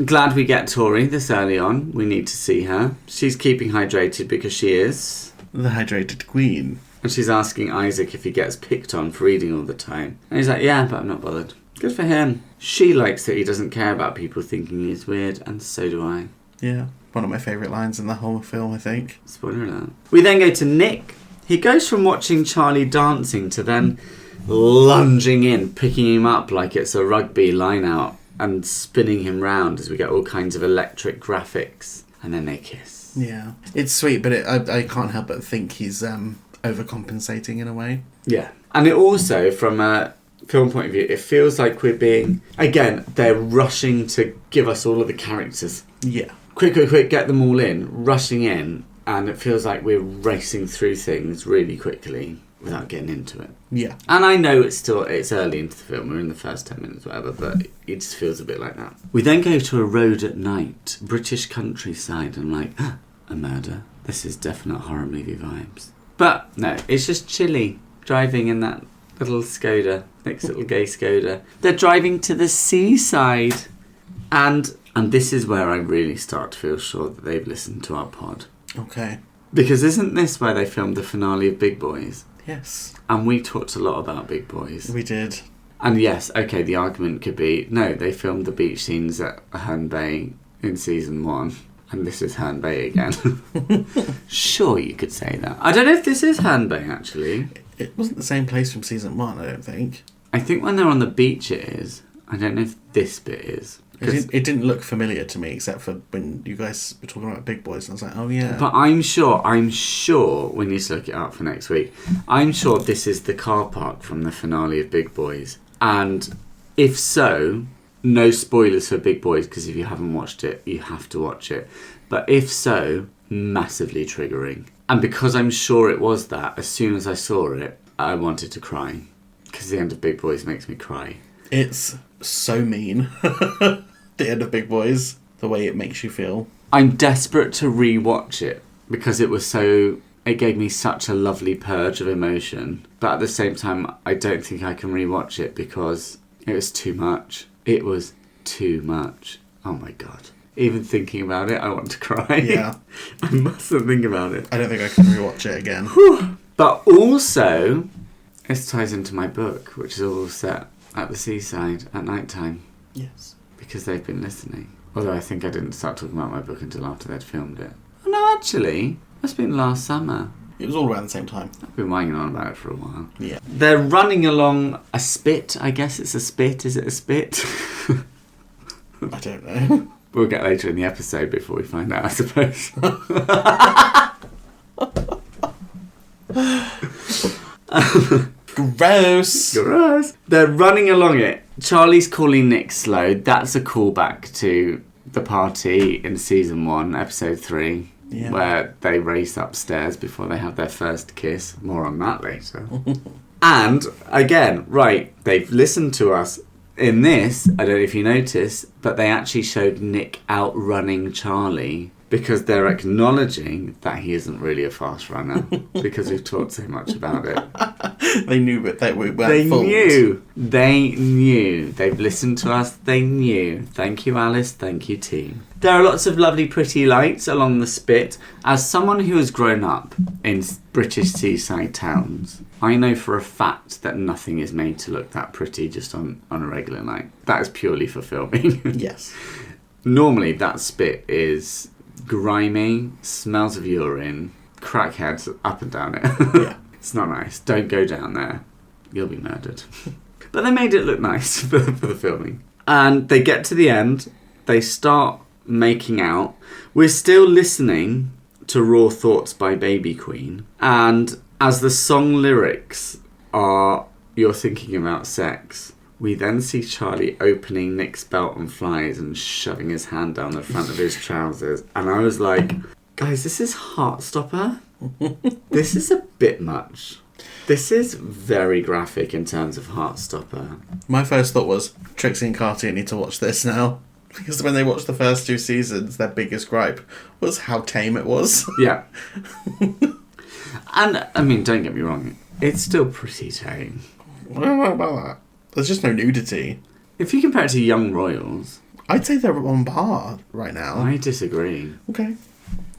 Glad we get Tori this early on. We need to see her. She's keeping hydrated because she is the hydrated queen. And she's asking Isaac if he gets picked on for eating all the time. And he's like, yeah, but I'm not bothered. Good for him. She likes that he doesn't care about people thinking he's weird, and so do I. Yeah, one of my favourite lines in the whole film, I think. Spoiler alert. We then go to Nick. He goes from watching Charlie dancing to then lunging in, picking him up like it's a rugby line-out and spinning him round as we get all kinds of electric graphics. And then they kiss. Yeah. It's sweet, but I can't help but think he's overcompensating in a way. Yeah. And it also, from a film point of view, it feels like we're being... Again, they're rushing to give us all of the characters. Yeah. Quick, get them all in, rushing in, and it feels like we're racing through things really quickly without getting into it. Yeah. And I know it's early into the film, we're in the first 10 minutes, whatever, but it just feels a bit like that. We then go to a road at night, British countryside, and I'm like, a murder. This is definite horror movie vibes. But no, it's just chilly, driving in that little Skoda, Nick's little gay Skoda. They're driving to the seaside, and this is where I really start to feel sure that they've listened to our pod. Okay. Because isn't this where they filmed the finale of Big Boys? Yes. And we talked a lot about Big Boys. We did. And yes, okay, the argument could be, no, they filmed the beach scenes at Herne Bay in season 1, and this is Herne Bay again. Sure, you could say that. I don't know if this is Herne Bay, actually. It wasn't the same place from season 1, I don't think. I think when they're on the beach it is. I don't know if this bit is. It didn't look familiar to me, except for when you guys were talking about Big Boys, and I was like, oh yeah. But I'm sure, we need to look it up for next week, I'm sure this is the car park from the finale of Big Boys. And if so, no spoilers for Big Boys, because if you haven't watched it, you have to watch it. But if so, massively triggering. And because I'm sure it was that, as soon as I saw it, I wanted to cry. Because the end of Big Boys makes me cry. It's so mean. The end of Big Boys, the way it makes you feel. I'm desperate to re-watch it because it gave me such a lovely purge of emotion. But at the same time, I don't think I can re-watch it because it was too much. It was too much. Oh my God. Even thinking about it, I want to cry. Yeah. I mustn't think about it. I don't think I can re-watch it again. But also, this ties into my book, which is all set at the seaside at night time. Yes. Because they've been listening. Although I think I didn't start talking about my book until after they'd filmed it. Oh no, actually, that's been last summer. It was all around the same time. I've been whining on about it for a while. Yeah. They're running along a spit. I guess it's a spit. Is it a spit? I don't know. We'll get later in the episode before we find out, I suppose. Gross. Gross. They're running along it. Charlie's calling Nick slow. That's a callback to the party in season 1, episode 3, where they race upstairs before they have their first kiss. More on that later. And again, right, they've listened to us. In this, I don't know if you noticed, but they actually showed Nick outrunning Charlie because they're acknowledging that he isn't really a fast runner because we've talked so much about it. They knew that we weren't They fooled. knew. They knew. They've listened to us. They knew. Thank you, Alice. Thank you, team. There are lots of lovely, pretty lights along the spit. As someone who has grown up in British seaside towns, I know for a fact that nothing is made to look that pretty just on a regular night. That is purely for filming. Yes. Normally, that spit is grimy, smells of urine, crackheads up and down it. Yeah. It's not nice. Don't go down there. You'll be murdered. But they made it look nice for the filming. And they get to the end. They start making out. We're still listening to Raw Thoughts by Baby Queen. And as the song lyrics are, you're thinking about sex, we then see Charlie opening Nick's belt and flies and shoving his hand down the front of his trousers. And I was like, guys, this is Heartstopper. This is a bit much. This is very graphic in terms of Heartstopper. My first thought was, Trixie and Carty need to watch this now. Because when they watched the first 2 seasons, their biggest gripe was how tame it was. Yeah. And, I mean, don't get me wrong, it's still pretty tame. I don't know about that. There's just no nudity. If you compare it to Young Royals... I'd say they're on par right now. I disagree. Okay.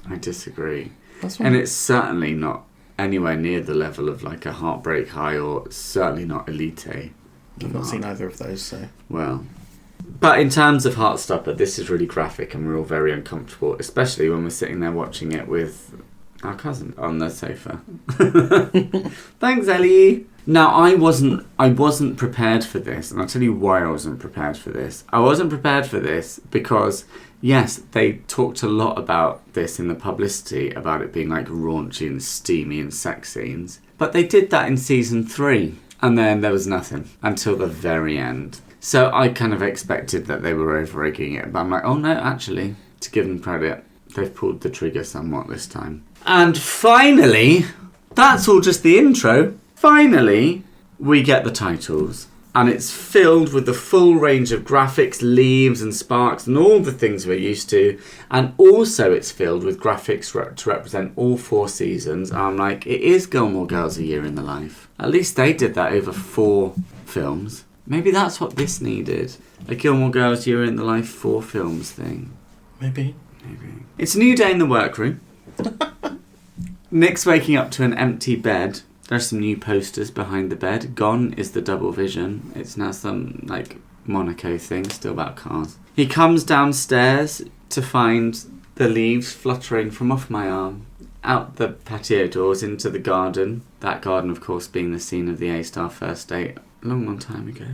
I disagree. That's fine. And it's certainly not anywhere near the level of like a Heartbreak High or certainly not Elite. I've not seen either of those, so... Well... But in terms of Heartstopper, this is really graphic and we're all very uncomfortable, especially when we're sitting there watching it with our cousin on the sofa. Thanks, Ellie! Now, I wasn't prepared for this, and I'll tell you why I wasn't prepared for this. I wasn't prepared for this because, yes, they talked a lot about this in the publicity, about it being like raunchy and steamy and sex scenes. But they did that in season 3, and then there was nothing until the very end. So I kind of expected that they were over-egging it, but I'm like, oh no, actually, to give them credit, they've pulled the trigger somewhat this time. And finally, that's all just the intro. Finally, we get the titles, and it's filled with the full range of graphics, leaves and sparks and all the things we're used to, and also it's filled with graphics to represent all 4 seasons. And I'm like, it is Gilmore Girls A Year in the Life. At least they did that over 4 films. Maybe that's what this needed. A Gilmore Girls Year in the Life 4 films thing. Maybe. It's a new day in the workroom. Nick's waking up to an empty bed. There's some new posters behind the bed. Gone is the double vision. It's now some, like, Monaco thing, still about cars. He comes downstairs to find the leaves fluttering from off my arm, out the patio doors into the garden. That garden, of course, being the scene of the A-Star first date a long, long time ago.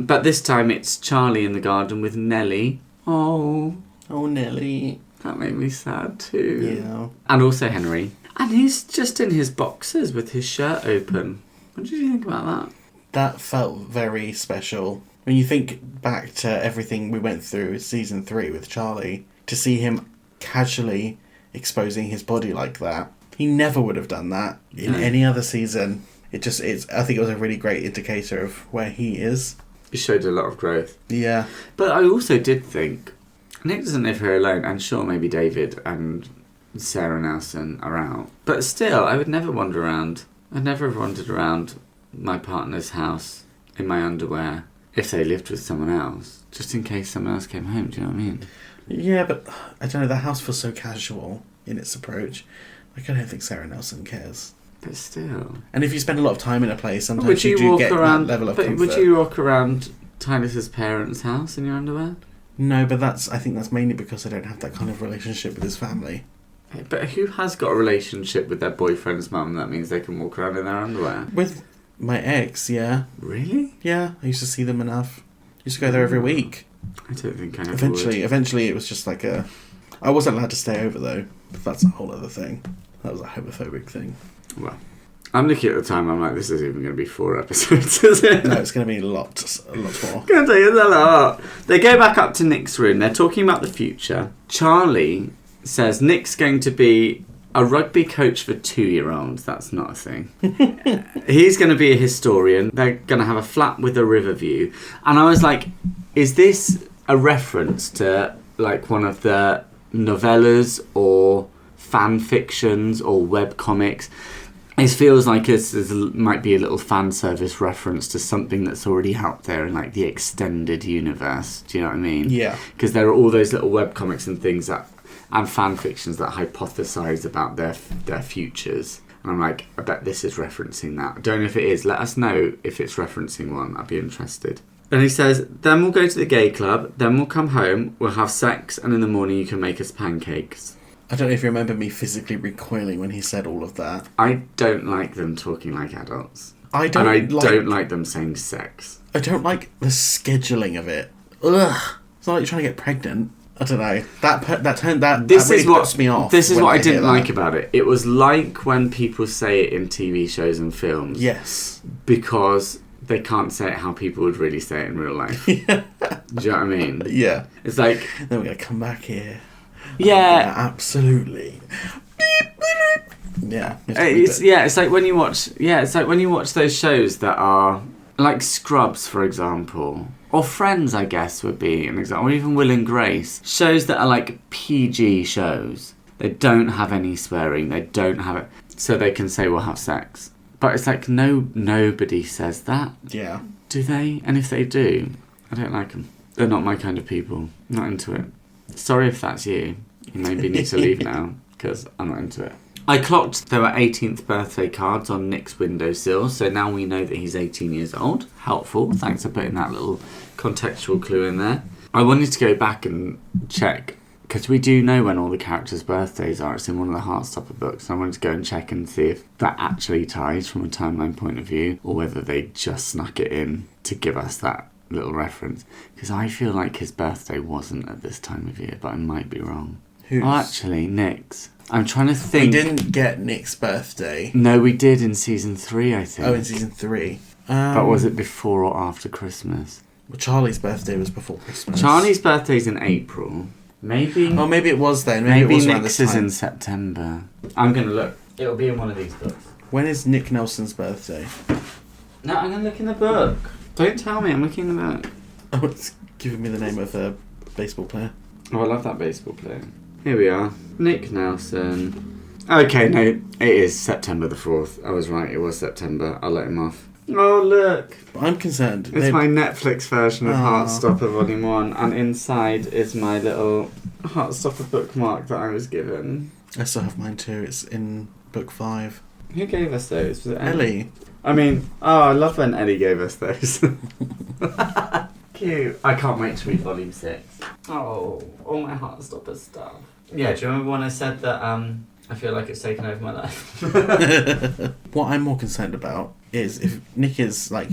But this time it's Charlie in the garden with Nellie. Oh, Nelly. that made me sad too. Yeah. And also Henry. And he's just in his boxers with his shirt open. What did you think about that? That felt very special. When you think back to everything we went through in season 3 with Charlie, to see him casually exposing his body like that, he never would have done that in any other season. I think it was a really great indicator of where he is. He showed a lot of growth. Yeah. But I also did think, Nick doesn't live here alone, and sure, maybe David and Sarah Nelson are out. But still, I would never wander around. I'd never have wandered around my partner's house in my underwear if they lived with someone else, just in case someone else came home, do you know what I mean? Yeah, but I don't know, the house feels so casual in its approach. Like, I don't think Sarah Nelson cares. But still. And if you spend a lot of time in a place, sometimes you do get that level of comfort. Would you walk around Tyler's parents' house in your underwear? No, but I think that's mainly because I don't have that kind of relationship with his family. But who has got a relationship with their boyfriend's mum that means they can walk around in their underwear? With my ex, yeah. Really? Yeah, I used to see them enough. I used to go there every week. I don't think I ever Eventually, it was just like a. I wasn't allowed to stay over though. But that's a whole other thing. That was a homophobic thing. Well, I'm looking at the time. I'm like, this is even going to be 4 episodes, is it? No, it's going to be a lot more. Going to take us a lot. They go back up to Nick's room. They're talking about the future. Charlie says Nick's going to be a rugby coach for 2-year-olds. That's not a thing. He's going to be a historian. They're going to have a flat with a river view. And I was like, is this a reference to like one of the novellas or fan fictions or web comics? It feels like it might be a little fan service reference to something that's already out there in like the extended universe. Do you know what I mean? Yeah. Because there are all those little web comics and things and fan fictions that hypothesize about their futures. And I'm like, I bet this is referencing that. I don't know if it is. Let us know if it's referencing one. I'd be interested. And he says, then we'll go to the gay club, then we'll come home, we'll have sex, and in the morning you can make us pancakes. I don't know if you remember me physically recoiling when he said all of that. I don't like them talking like adults. I don't like them saying sex. I don't like the scheduling of it. Ugh. It's not like you're trying to get pregnant. I don't know. That really puts me off. This is what I didn't like about it. It was like when people say it in TV shows and films. Yes. Because they can't say it how people would really say it in real life. Yeah. Do you know what I mean? Yeah. It's like... Then we're going to come back here. Yeah. Absolutely. Yeah. It's like when you watch... Yeah, it's like when you watch those shows that are... Like Scrubs, for example. Or Friends, I guess, would be an example. Or even Will and Grace. Shows that are like PG shows. They don't have any swearing. They don't have it... So they can say we'll have sex. But it's like nobody says that. Yeah. Do they? And if they do, I don't like them. They're not my kind of people. Not into it. Sorry if that's you. You maybe need to leave now, because I'm not into it. I clocked there were 18th birthday cards on Nick's windowsill, so now we know that he's 18 years old. Helpful. Thanks for putting that little contextual clue in there. I wanted to go back and check, because we do know when all the characters' birthdays are. It's in one of the Heartstopper books. I wanted to go and check and see if that actually ties from a timeline point of view, or whether they just snuck it in to give us that little reference. Because I feel like his birthday wasn't at this time of year, but I might be wrong. Who's? Oh, actually, Nick's. I'm trying to think. We didn't get Nick's birthday. No, we did in season 3, I think. Oh, in season 3. But was it before or after Christmas? Well, Charlie's birthday was before Christmas. Charlie's birthday's in April. Maybe. Oh, maybe it was then. Maybe it was Nick's is in September. I'm going to look. It'll be in one of these books. When is Nick Nelson's birthday? No, I'm going to look in the book. Don't tell me, I'm looking in the book. Oh, it's giving me the name of a baseball player. Oh, I love that baseball player. Here we are. Nick Nelson. Okay, no, it is September the 4th. I was right, it was September. I'll let him off. Oh, look. I'm concerned. It's my Netflix version of Heartstopper Volume 1, and inside is my little Heartstopper bookmark that I was given. I still have mine too. It's in book 5. Who gave us those? Was it Ellie? I mean, I love when Ellie gave us those. Cute. I can't wait to read Volume 6. Oh, all my Heartstopper stuff. Yeah, do you remember when I said that I feel like it's taken over my life? What I'm more concerned about is if Nick is like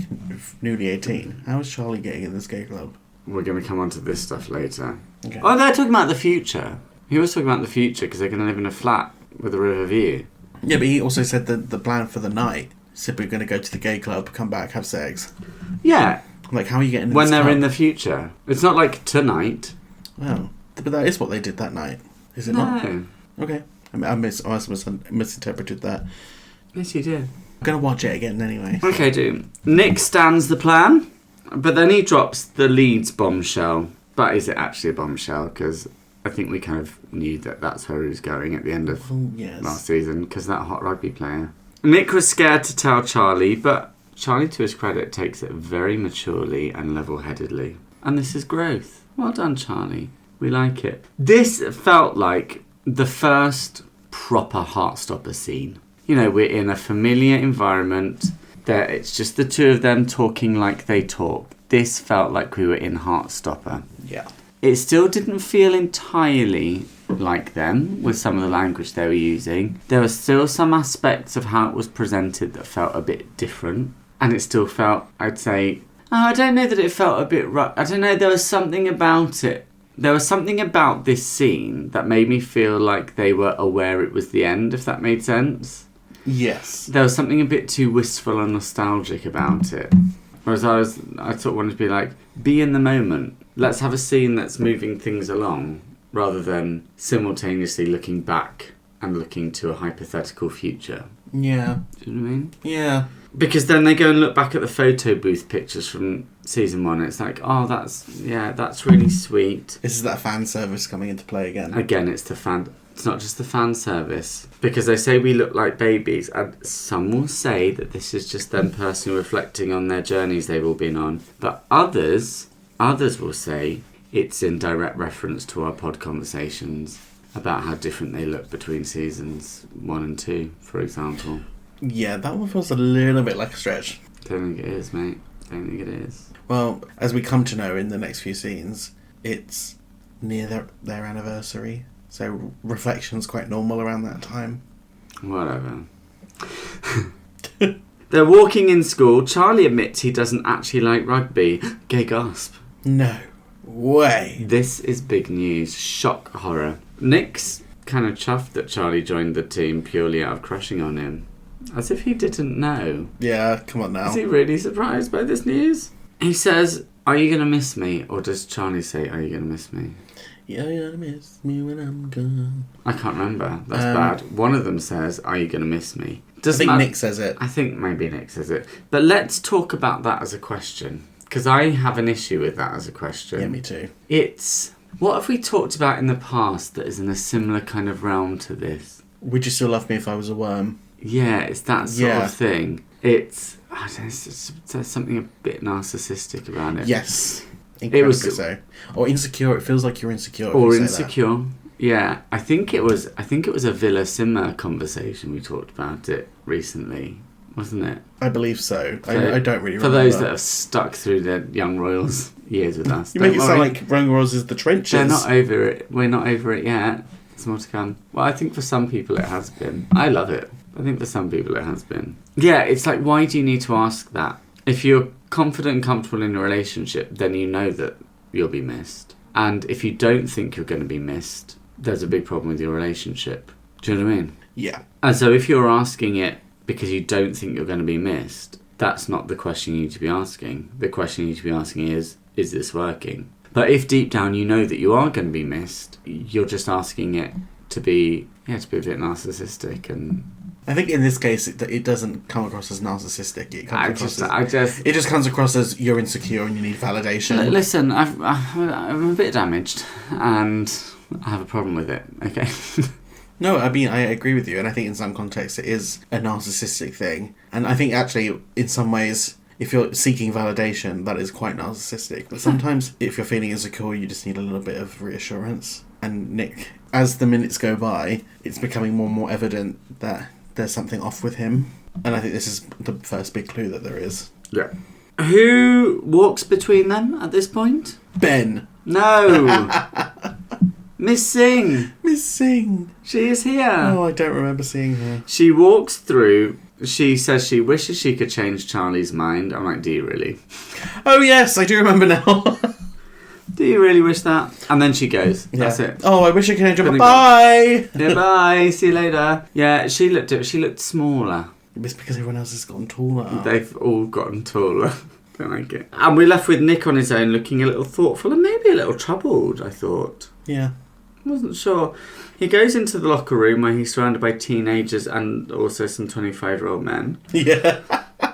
newly 18, how is Charlie getting in this gay club? We're going to come on to this stuff later. Okay. Oh, they're talking about the future. He was talking about the future because they're going to live in a flat with a river view. Yeah, but he also said that the plan for the night said we're going to go to the gay club, come back, have sex. Yeah. Like, how are you getting in when this they're club? in the future? It's not like tonight. Oh, but that is what they did that night, is it not? Okay. I mean, I must have misinterpreted that. Yes, you did. I'm going to watch it again anyway. Okay, dude. Nick stands the plan, but then he drops the Leeds bombshell. But is it actually a bombshell? Because I think we kind of knew that that's where he was going at the end of last season, because that hot rugby player. Nick was scared to tell Charlie, but Charlie, to his credit, takes it very maturely and level-headedly. And this is growth. Well done, Charlie. We like it. This felt like the first proper Heartstopper scene. You know, we're in a familiar environment. It's just the two of them talking like they talk. This felt like we were in Heartstopper. Yeah. It still didn't feel entirely like them with some of the language they were using. There were still some aspects of how it was presented that felt a bit different. And it still felt, I'd say, I don't know that it felt a bit I don't know, there was something about it. There was something about this scene that made me feel like they were aware it was the end, if that made sense. Yes. There was something a bit too wistful and nostalgic about it. Whereas I sort of wanted to be like, be in the moment. Let's have a scene that's moving things along, rather than simultaneously looking back and looking to a hypothetical future. Yeah. Do you know what I mean? Yeah. Because then they go and look back at the photo booth pictures from season 1 and it's like, oh, that's really sweet. This is that fan service coming into play again. Again, it's not just the fan service. Because they say we look like babies, and some will say that this is just them personally reflecting on their journeys they've all been on. But others will say it's in direct reference to our pod conversations about how different they look between seasons 1 and 2, for example. Yeah, that one feels a little bit like a stretch. Don't think it is, mate. Don't think it is. Well, as we come to know in the next few scenes, it's near their anniversary. So reflection's quite normal around that time. Whatever. They're walking in school. Charlie admits he doesn't actually like rugby. Gay gasp. No way. This is big news. Shock horror. Nick's kind of chuffed that Charlie joined the team purely out of crushing on him. As if he didn't know. Yeah, come on now. Is he really surprised by this news? He says, are you going to miss me? Or does Charlie say, are you going to miss me? Yeah, you're going to miss me when I'm gone. I can't remember. That's bad. One of them says, are you going to miss me? I think Nick says it. I think maybe Nick says it. But let's talk about that as a question. Because I have an issue with that as a question. Yeah, me too. It's, what have we talked about in the past that is in a similar kind of realm to this? Would you still love me if I was a worm? Yeah, it's that sort of thing. It's, I don't know, there's something a bit narcissistic about it. Yes. Incredibly so. Or insecure. It feels like you're insecure. Or insecure. Yeah. I think it was a Villa Simmer conversation we talked about it recently, wasn't it? I believe so. I don't really remember. For those that have stuck through the Young Royals years with us. You make it sound like Young Royals is the trenches. They're not over it. We're not over it yet. There's more to come. Well, I think for some people it has been. I love it. I think for some people it has been. Yeah, it's like, why do you need to ask that? If you're confident and comfortable in a relationship, then you know that you'll be missed. And if you don't think you're going to be missed, there's a big problem with your relationship. Do you know what I mean? Yeah. And so if you're asking it because you don't think you're going to be missed, that's not the question you need to be asking. The question you need to be asking is this working? But if deep down you know that you are going to be missed, you're just asking it to be a bit narcissistic. And I think in this case it doesn't come across as narcissistic. It just comes across as you're insecure and you need validation. Listen, I'm a bit damaged and I have a problem with it. Okay. No, I mean, I agree with you, and I think in some contexts it is a narcissistic thing. And I think actually, in some ways, if you're seeking validation, that is quite narcissistic. But sometimes, if you're feeling insecure, you just need a little bit of reassurance. And Nick, as the minutes go by, it's becoming more and more evident that there's something off with him. And I think this is the first big clue that there is. Yeah. Who walks between them at this point? Ben. No. Miss Singh. Miss Singh. She is here. Oh, I don't remember seeing her. She walks through. She says she wishes she could change Charlie's mind. I'm like, do you really? Oh, yes, I do remember now. Do you really wish that? And then she goes. Yeah. That's it. Oh, I wish I could change her. Bye. Yeah, bye. See you later. Yeah, she looked smaller. It's because everyone else has gotten taller. They've all gotten taller. Don't like it. And we're left with Nick on his own, looking a little thoughtful and maybe a little troubled, I thought. Yeah. Wasn't sure. He goes into the locker room where he's surrounded by teenagers and also some 25-year-old men. Yeah.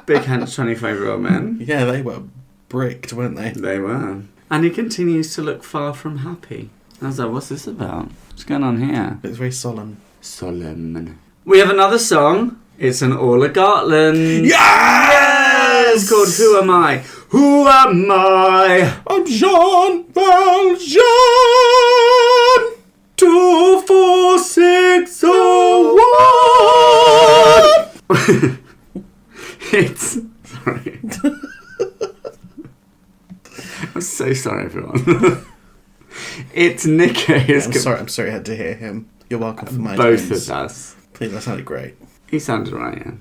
Big hench 25-year-old men. Yeah, they were bricked, weren't they? They were. And he continues to look far from happy. I was like, what's this about? What's going on here? It's very solemn. Solemn. We have another song. It's an Orla Gartland. Yes! It's called Who Am I? Who Am I? I'm Jean Valjean. 24601. It's... Sorry. I'm so sorry, everyone. It's Nico. I'm sorry I had to hear him. You're welcome for my both tones. of us. Please, that sounded great. He sounded right, yeah.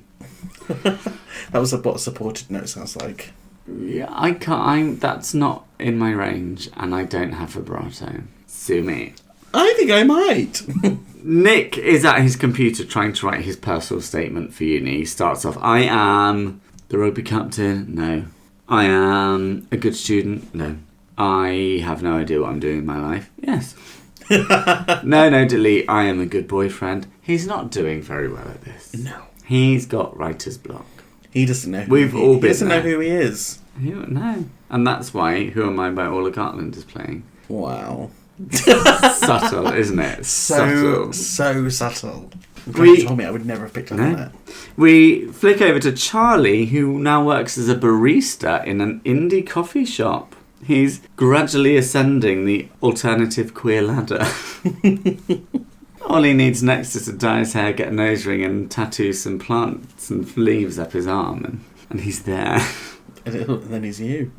That was what a supported note sounds like. Yeah, I can't. That's not in my range, and I don't have vibrato. Sue me. I think I might. Nick is at his computer trying to write his personal statement for uni. He starts off, I am the rugby captain. No. I am a good student. No. I have no idea what I'm doing in my life. Yes. No, delete. I am a good boyfriend. He's not doing very well at this. No. He's got writer's block. He doesn't know. We've all been He doesn't there. know who he is. No. And that's why Who Am I by Orla Gartland is playing. Wow. Subtle, isn't it? So subtle. I'm glad you told me. I would never have picked up on that. We flick over to Charlie, who now works as a barista in an indie coffee shop. He's gradually ascending the alternative queer ladder. All he needs next is to dye his hair, get a nose ring, and tattoo some plants and leaves up his arm, and he's there. And then he's you.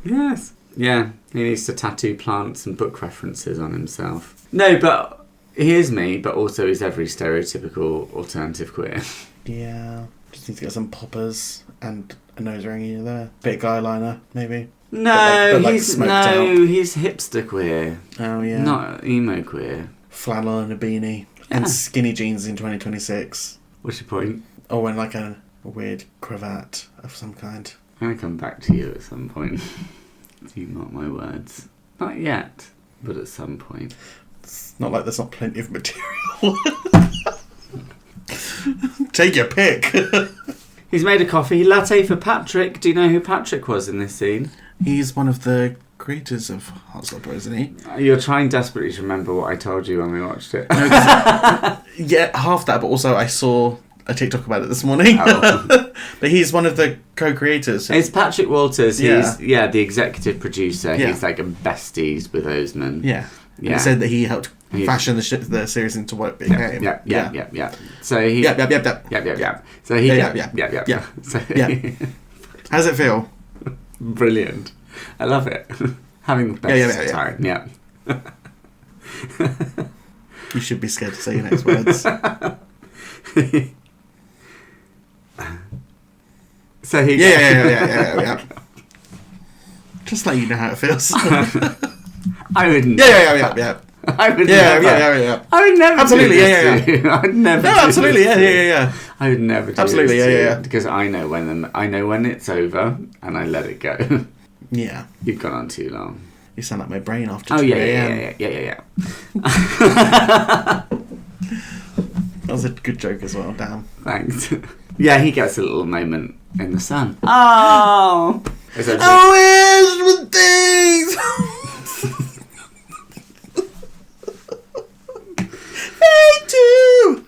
Yes. Yeah, he needs to tattoo plants and book references on himself. No, but he is me, but also he's every stereotypical alternative queer. Yeah. Just need to get some poppers and a nose ring in there. Bit of eyeliner, maybe. No, but he's smoked out. he's hipster queer. Oh, yeah. Not emo queer. Flannel and a beanie. Yeah. And skinny jeans in 2026. What's your point? Or in like a weird cravat of some kind. I'm going to come back to you at some point. You mark my words. Not yet, but at some point. It's not like there's not plenty of material. Take your pick. He's made a coffee latte for Patrick. Do you know who Patrick was in this scene? He's one of the creators of Heartstopper, isn't he? You're trying desperately to remember what I told you when we watched it. No, yeah, half that, but also I saw a TikTok about it this morning. Oh. But he's one of the co-creators. It's Patrick Walters. Yeah. He's the executive producer. Yeah. He's like a besties with Osman. Yeah. Yeah. He said that he helped fashion the series into what it became. Yeah. So he. Yeah. So he. Yeah. So Yeah. How's it feel? Brilliant. I love it. Having the best time. Yeah. You should be scared to say your next words. So he. Yeah. Just let you know how it feels. I wouldn't. Yeah. I would Yeah. I would never. Absolutely, do this to you. I would never. No, do absolutely, this to you. yeah. I would never do Absolutely, this to you yeah. because I know when it's over and I let it go. Yeah. You've gone on too long. You sound like my brain after 2 Oh yeah. That was a good joke as well, damn. Thanks. Yeah, he gets a little moment in the sun. Oh. I wish with things. They do.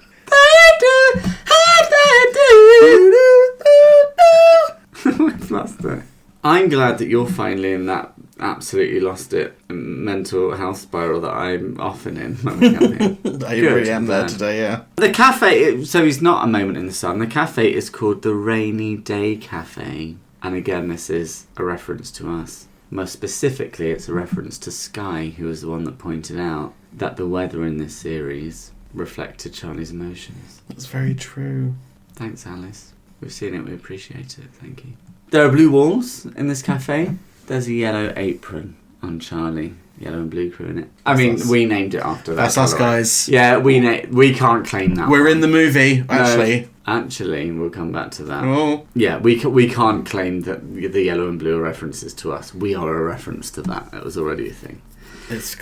We've lost it. I'm glad that you're finally in that absolutely lost it mental health spiral that I'm often in when we come here. I really am there today, yeah. The cafe, so he's not a moment in the sun. The cafe is called the Rainy Day Cafe. And again, this is a reference to us. Most specifically, it's a reference to Sky, who was the one that pointed out that the weather in this series reflected Charlie's emotions. That's very true. Thanks, Alice. We've seen it, we appreciate it. Thank you. There are blue walls in this cafe. There's a yellow apron on Charlie. Yellow and blue crew in it. I mean, we named it after that. That's us, guys. Yeah, we can't claim that. We're in the movie, actually. No, actually, we'll come back to that. Oh. Yeah, we can't claim that the yellow and blue are references to us. We are a reference to that. That was already a thing. It's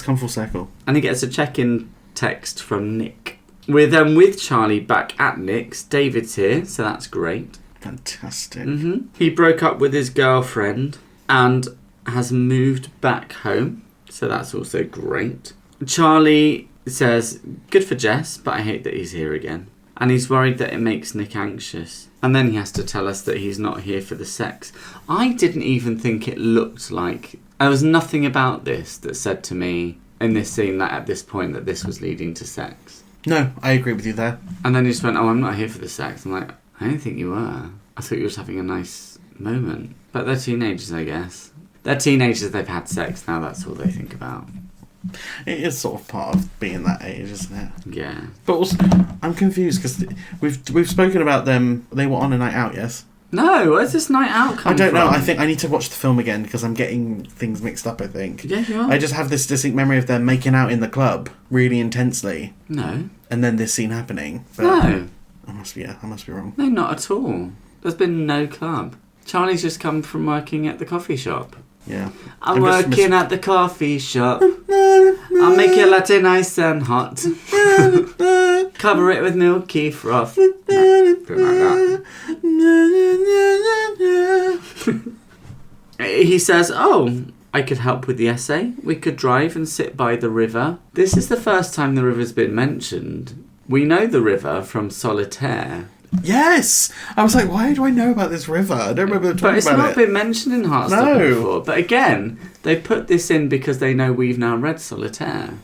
come full circle. And he gets a check-in text from Nick. We're then with Charlie back at Nick's. David's here, so that's great. Fantastic. Mm-hmm. He broke up with his girlfriend and has moved back home, so that's also great. Charlie says, good for Jess, but I hate that he's here again. And he's worried that it makes Nick anxious. And then he has to tell us that he's not here for the sex. I didn't even think it looked like... There was nothing about this that said to me in this scene that at this point that this was leading to sex. No, I agree with you there. And then he just went, oh, I'm not here for the sex. I'm like, I don't think you were. I thought you were just having a nice moment. But they're teenagers, I guess. They're teenagers, they've had sex, now that's all they think about. It is sort of part of being that age, isn't it? Yeah. But also, I'm confused because we've spoken about them. They were on a night out, yes? No, where's this night out come I don't know. from? I think I need to watch the film again because I'm getting things mixed up, I think. Yeah, you are. I just have this distinct memory of them making out in the club really intensely. No. And then this scene happening. But No. I must be wrong. No, not at all. There's been no club. Charlie's just come from working at the coffee shop. Yeah. I'm working at the coffee shop. I'll make your latte nice and hot. Cover it with milky froth. No, like that. He says, oh, I could help with the essay. We could drive and sit by the river. This is the first time the river's been mentioned. We know the river from Solitaire. Yes! I was like, why do I know about this river? I don't remember talking about it. But it's not been mentioned in Heartstopper No. before. But again, they put this in because they know we've now read Solitaire.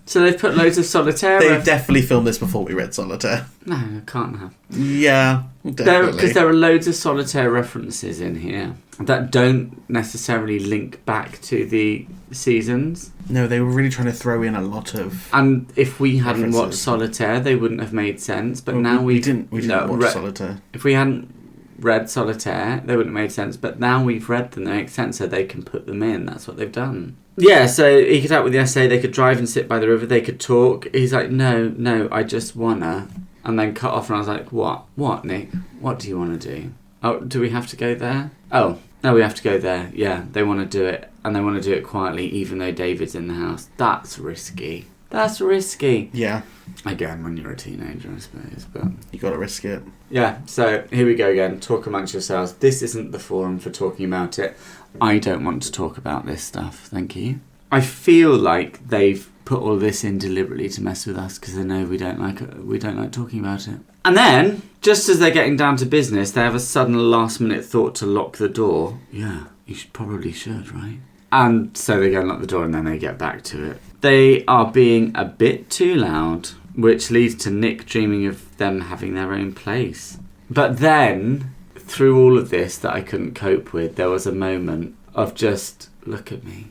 So they've put loads of Solitaire... They definitely filmed this before we read Solitaire. No, I can't have. Yeah, definitely. Because there are loads of Solitaire references in here that don't necessarily link back to the seasons. No, they were really trying to throw in a lot of... And if we hadn't references. watched Solitaire, they wouldn't have made sense. But Well, now we didn't watch re- Solitaire. If we hadn't read Solitaire, they wouldn't have made sense. But now we've read them, they make sense, so they can put them in. That's what they've done. Yeah, so he could help with the essay. They could drive and sit by the river. They could talk. He's like, no, I just wanna... And then cut off, and I was like, what? What, Nick? What do you want to do? Oh, do we have to go there? Oh, no, we have to go there. Yeah, they want to do it. And they want to do it quietly, even though David's in the house. That's risky. That's risky. Yeah. Again, when you're a teenager, I suppose. But You gotta risk it. yeah, so here we go again. Talk amongst yourselves. This isn't the forum for talking about it. I don't want to talk about this stuff. Thank you. I feel like they've put all this in deliberately to mess with us because they know we don't like talking about it. And then, just as they're getting down to business, they have a sudden last-minute thought to lock the door. Yeah, you probably should, right? And so they go and lock the door, and then they get back to it. They are being a bit too loud, which leads to Nick dreaming of them having their own place. But then, through all of this that I couldn't cope with, there was a moment of just, look at me.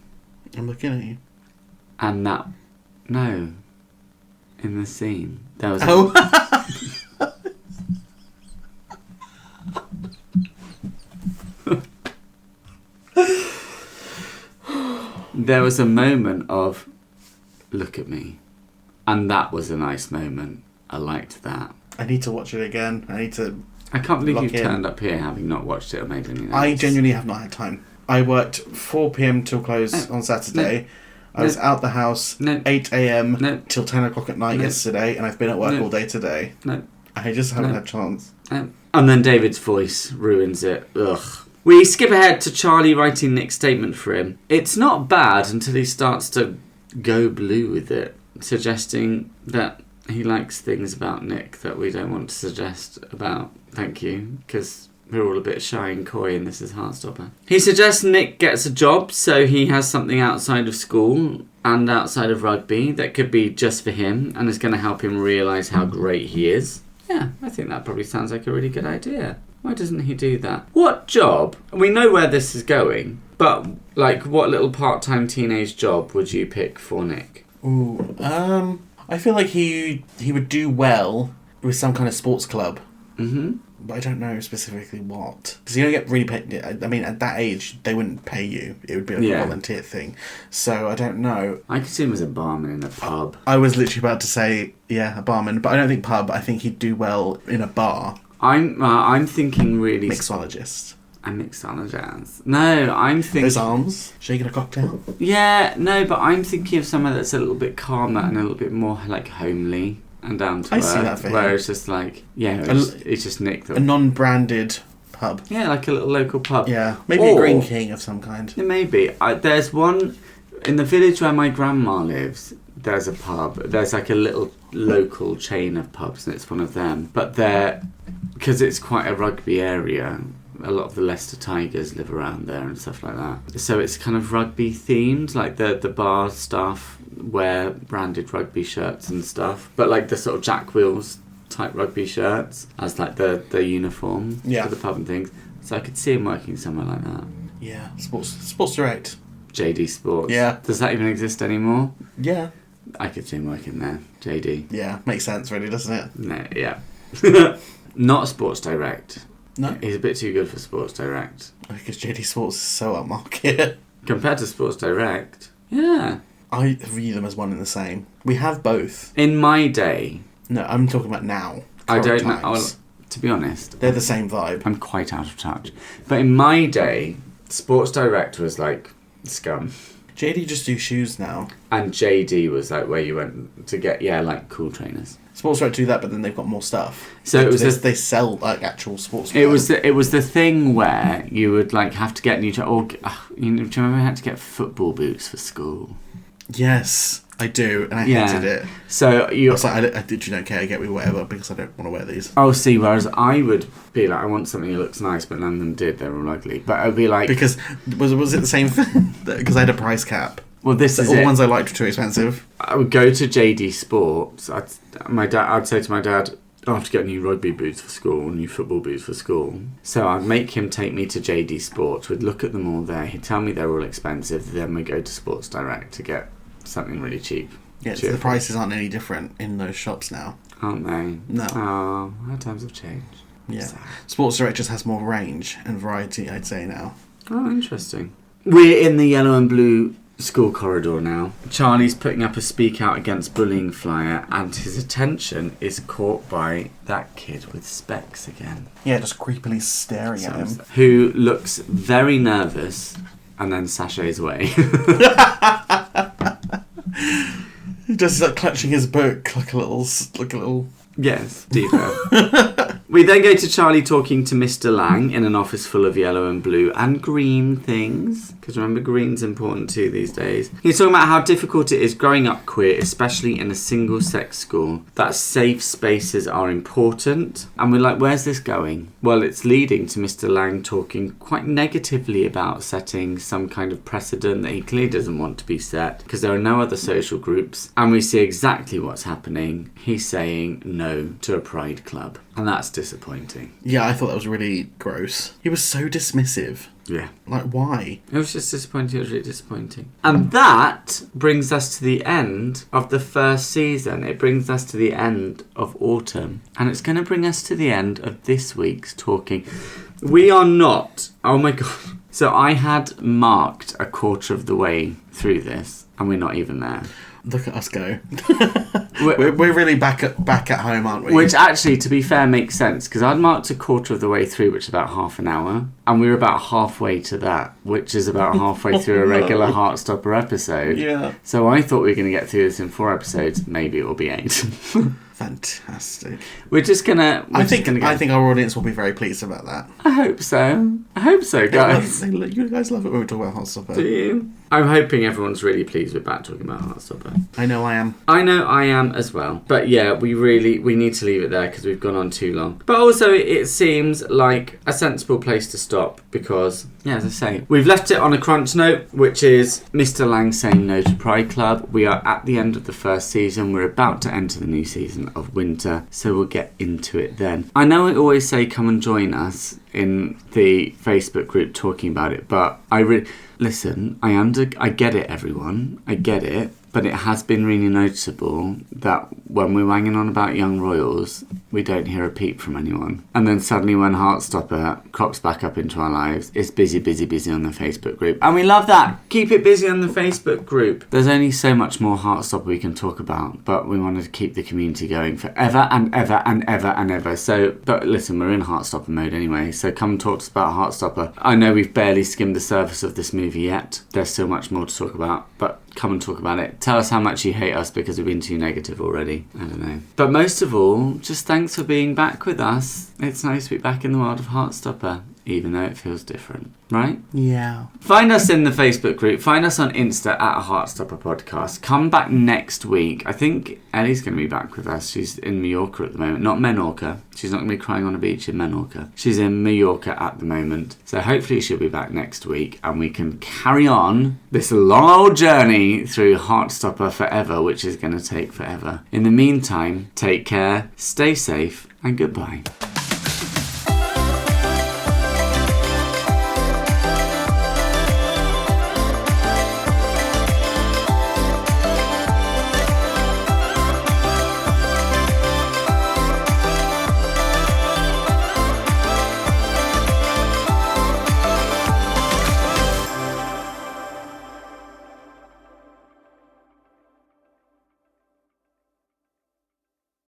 I'm looking at you. And that... No. In the scene. There was... Oh! There was a moment of... Look at me. And that was a nice moment. I liked that. I need to watch it again. I can't believe Lock you've in. turned up here having not watched it or made any notes. I genuinely have not had time. I worked 4 p.m. till close on Saturday. I was out the house 8 a.m. till 10 o'clock at night yesterday, and I've been at work all day today. I just haven't had a chance. And then David's voice ruins it. Ugh. We skip ahead to Charlie writing Nick's statement for him. It's not bad until he starts to go blue with it, suggesting that he likes things about Nick that we don't want to suggest about. Thank you, because we're all a bit shy and coy and this is Heartstopper. He suggests Nick gets a job so he has something outside of school and outside of rugby that could be just for him and is going to help him realise how great he is. Yeah, I think that probably sounds like a really good idea. Why doesn't he do that? What job? We know where this is going, but like what little part-time teenage job would you pick for Nick? Ooh, I feel like he would do well with some kind of sports club. Mm-hmm. But I don't know specifically what. Because you don't get really paid. I mean, at that age, they wouldn't pay you. It would be like a volunteer thing. So I don't know. I could see him as a barman in a pub. I was literally about to say, yeah, a barman. But I don't think pub. I think he'd do well in a bar. I'm thinking really... Mixologist. A mixologist. No, I'm thinking... Those arms, shaking a cocktail. Yeah, no, but I'm thinking of somewhere that's a little bit calmer and a little bit more, like, homely. And down to I earth, see that for him. where it's just like, yeah, it's just Nick. A non-branded pub. Yeah, like a little local pub. Yeah, maybe a Green King of some kind. Yeah, maybe. There's one, in the village where my grandma lives, there's a pub. There's like a little local chain of pubs, and it's one of them. But because it's quite a rugby area, a lot of the Leicester Tigers live around there and stuff like that. So it's kind of rugby themed, like the bar staff wear branded rugby shirts and stuff, but like the sort of Jack Wills type rugby shirts as like the uniform for the pub and things. So I could see him working somewhere like that. Yeah, Sports Direct. JD Sports. Yeah. Does that even exist anymore? Yeah. I could see him working there. JD. Yeah, makes sense really, doesn't it? No, yeah. Not Sports Direct. No? He's a bit too good for Sports Direct. Because JD Sports is so upmarket. Compared to Sports Direct, yeah. I view them as one and the same. We have both. In my day... No, I'm talking about now. I don't know. Times. To be honest... They're the same vibe. I'm quite out of touch. But in my day, Sports Direct was like scum. JD just do shoes now. And JD was like where you went to get, like Kool trainers. Sports Direct do that, but then they've got more stuff. So it was they sell like actual sports. It was the thing where you would like have to get new. Do you remember I had to get football boots for school? Yes, I do, and I hated it. So you. I was like, I literally don't care. Get me whatever because I don't want to wear these. Oh, see. Whereas I would be like, I want something that looks nice, but none of them did. They were all ugly. But I'd be like, because was it the same thing? Because I had a price cap. Well, this is all it. the ones I liked were too expensive. I would go to JD Sports. I'd say to my dad, I have to get new rugby boots for school, new football boots for school. So I'd make him take me to JD Sports. We'd look at them all there. He'd tell me they're all expensive. Then we'd go to Sports Direct to get something really cheap. Yeah, so the prices aren't any different in those shops now. Aren't they? No. Oh, how times have changed. Yeah. Sad. Sports Direct just has more range and variety, I'd say, now. Oh, interesting. We're in the yellow and blue school corridor now. Charlie's putting up a speak out against bullying flyer and his attention is caught by that kid with specs again. Yeah, just creepily staring at him. Who looks very nervous and then sachets away. He just like clutching his book like a little... Yes, diva. We then go to Charlie talking to Mr. Lang in an office full of yellow and blue and green things. Because remember, green's important too these days. He's talking about how difficult it is growing up queer, especially in a single-sex school. That safe spaces are important. And we're like, where's this going? Well, it's leading to Mr. Lang talking quite negatively about setting some kind of precedent that he clearly doesn't want to be set. Because there are no other social groups. And we see exactly what's happening. He's saying no to a pride club. And that's disappointing. Yeah, I thought that was really gross. He was so dismissive. Yeah. Like, why? It was just disappointing. It was really disappointing. And that brings us to the end of the first season. It brings us to the end of autumn. And it's going to bring us to the end of this week's talking. We are not... Oh my God. So I had marked a quarter of the way through this. And we're not even there. Look at us go. we're really back at home, aren't we? Which actually, to be fair, makes sense. Because I'd marked a quarter of the way through, which is about half an hour. And we were about halfway to that, which is about halfway through a regular Heartstopper episode. Yeah. So I thought we were going to get through this in 4 episodes. Maybe it will be 8. Fantastic. We're just gonna. I think our audience will be very pleased about that. I hope so. I hope so, guys. You guys love it when we talk about Heartstopper. Do you? I'm hoping everyone's really pleased we're back talking about Heartstopper. I know I am. I know I am as well. But yeah, we need to leave it there because we've gone on too long. But also, it seems like a sensible place to stop because, yeah, as I say, we've left it on a crunch note, which is Mr. Lang saying no to Pride Club. We are at the end of the first season. We're about to enter the new season of winter, so we'll get into it then. I know I always say come and join us in the Facebook group talking about it, but listen, I get it, everyone. I get it. But it has been really noticeable that when we're wanging on about young royals, we don't hear a peep from anyone. And then suddenly when Heartstopper crops back up into our lives, it's busy on the Facebook group. And we love that. Keep it busy on the Facebook group. There's only so much more Heartstopper we can talk about, but we wanted to keep the community going forever and ever and ever and ever. So, but listen, we're in Heartstopper mode anyway, so come talk to us about Heartstopper. I know we've barely skimmed the surface of this movie yet. There's so much more to talk about, but come and talk about it. Tell us how much you hate us because we've been too negative already. I don't know. But most of all, just thanks for being back with us. It's nice to be back in the world of Heartstopper, even though it feels different, right? Yeah. Find us in the Facebook group. Find us on Insta at Heartstopper Podcast. Come back next week. I think Ellie's going to be back with us. She's in Mallorca at the moment. Not Menorca. She's not going to be crying on a beach in Menorca. She's in Mallorca at the moment. So hopefully she'll be back next week and we can carry on this long old journey through Heartstopper forever, which is going to take forever. In the meantime, take care, stay safe, and goodbye.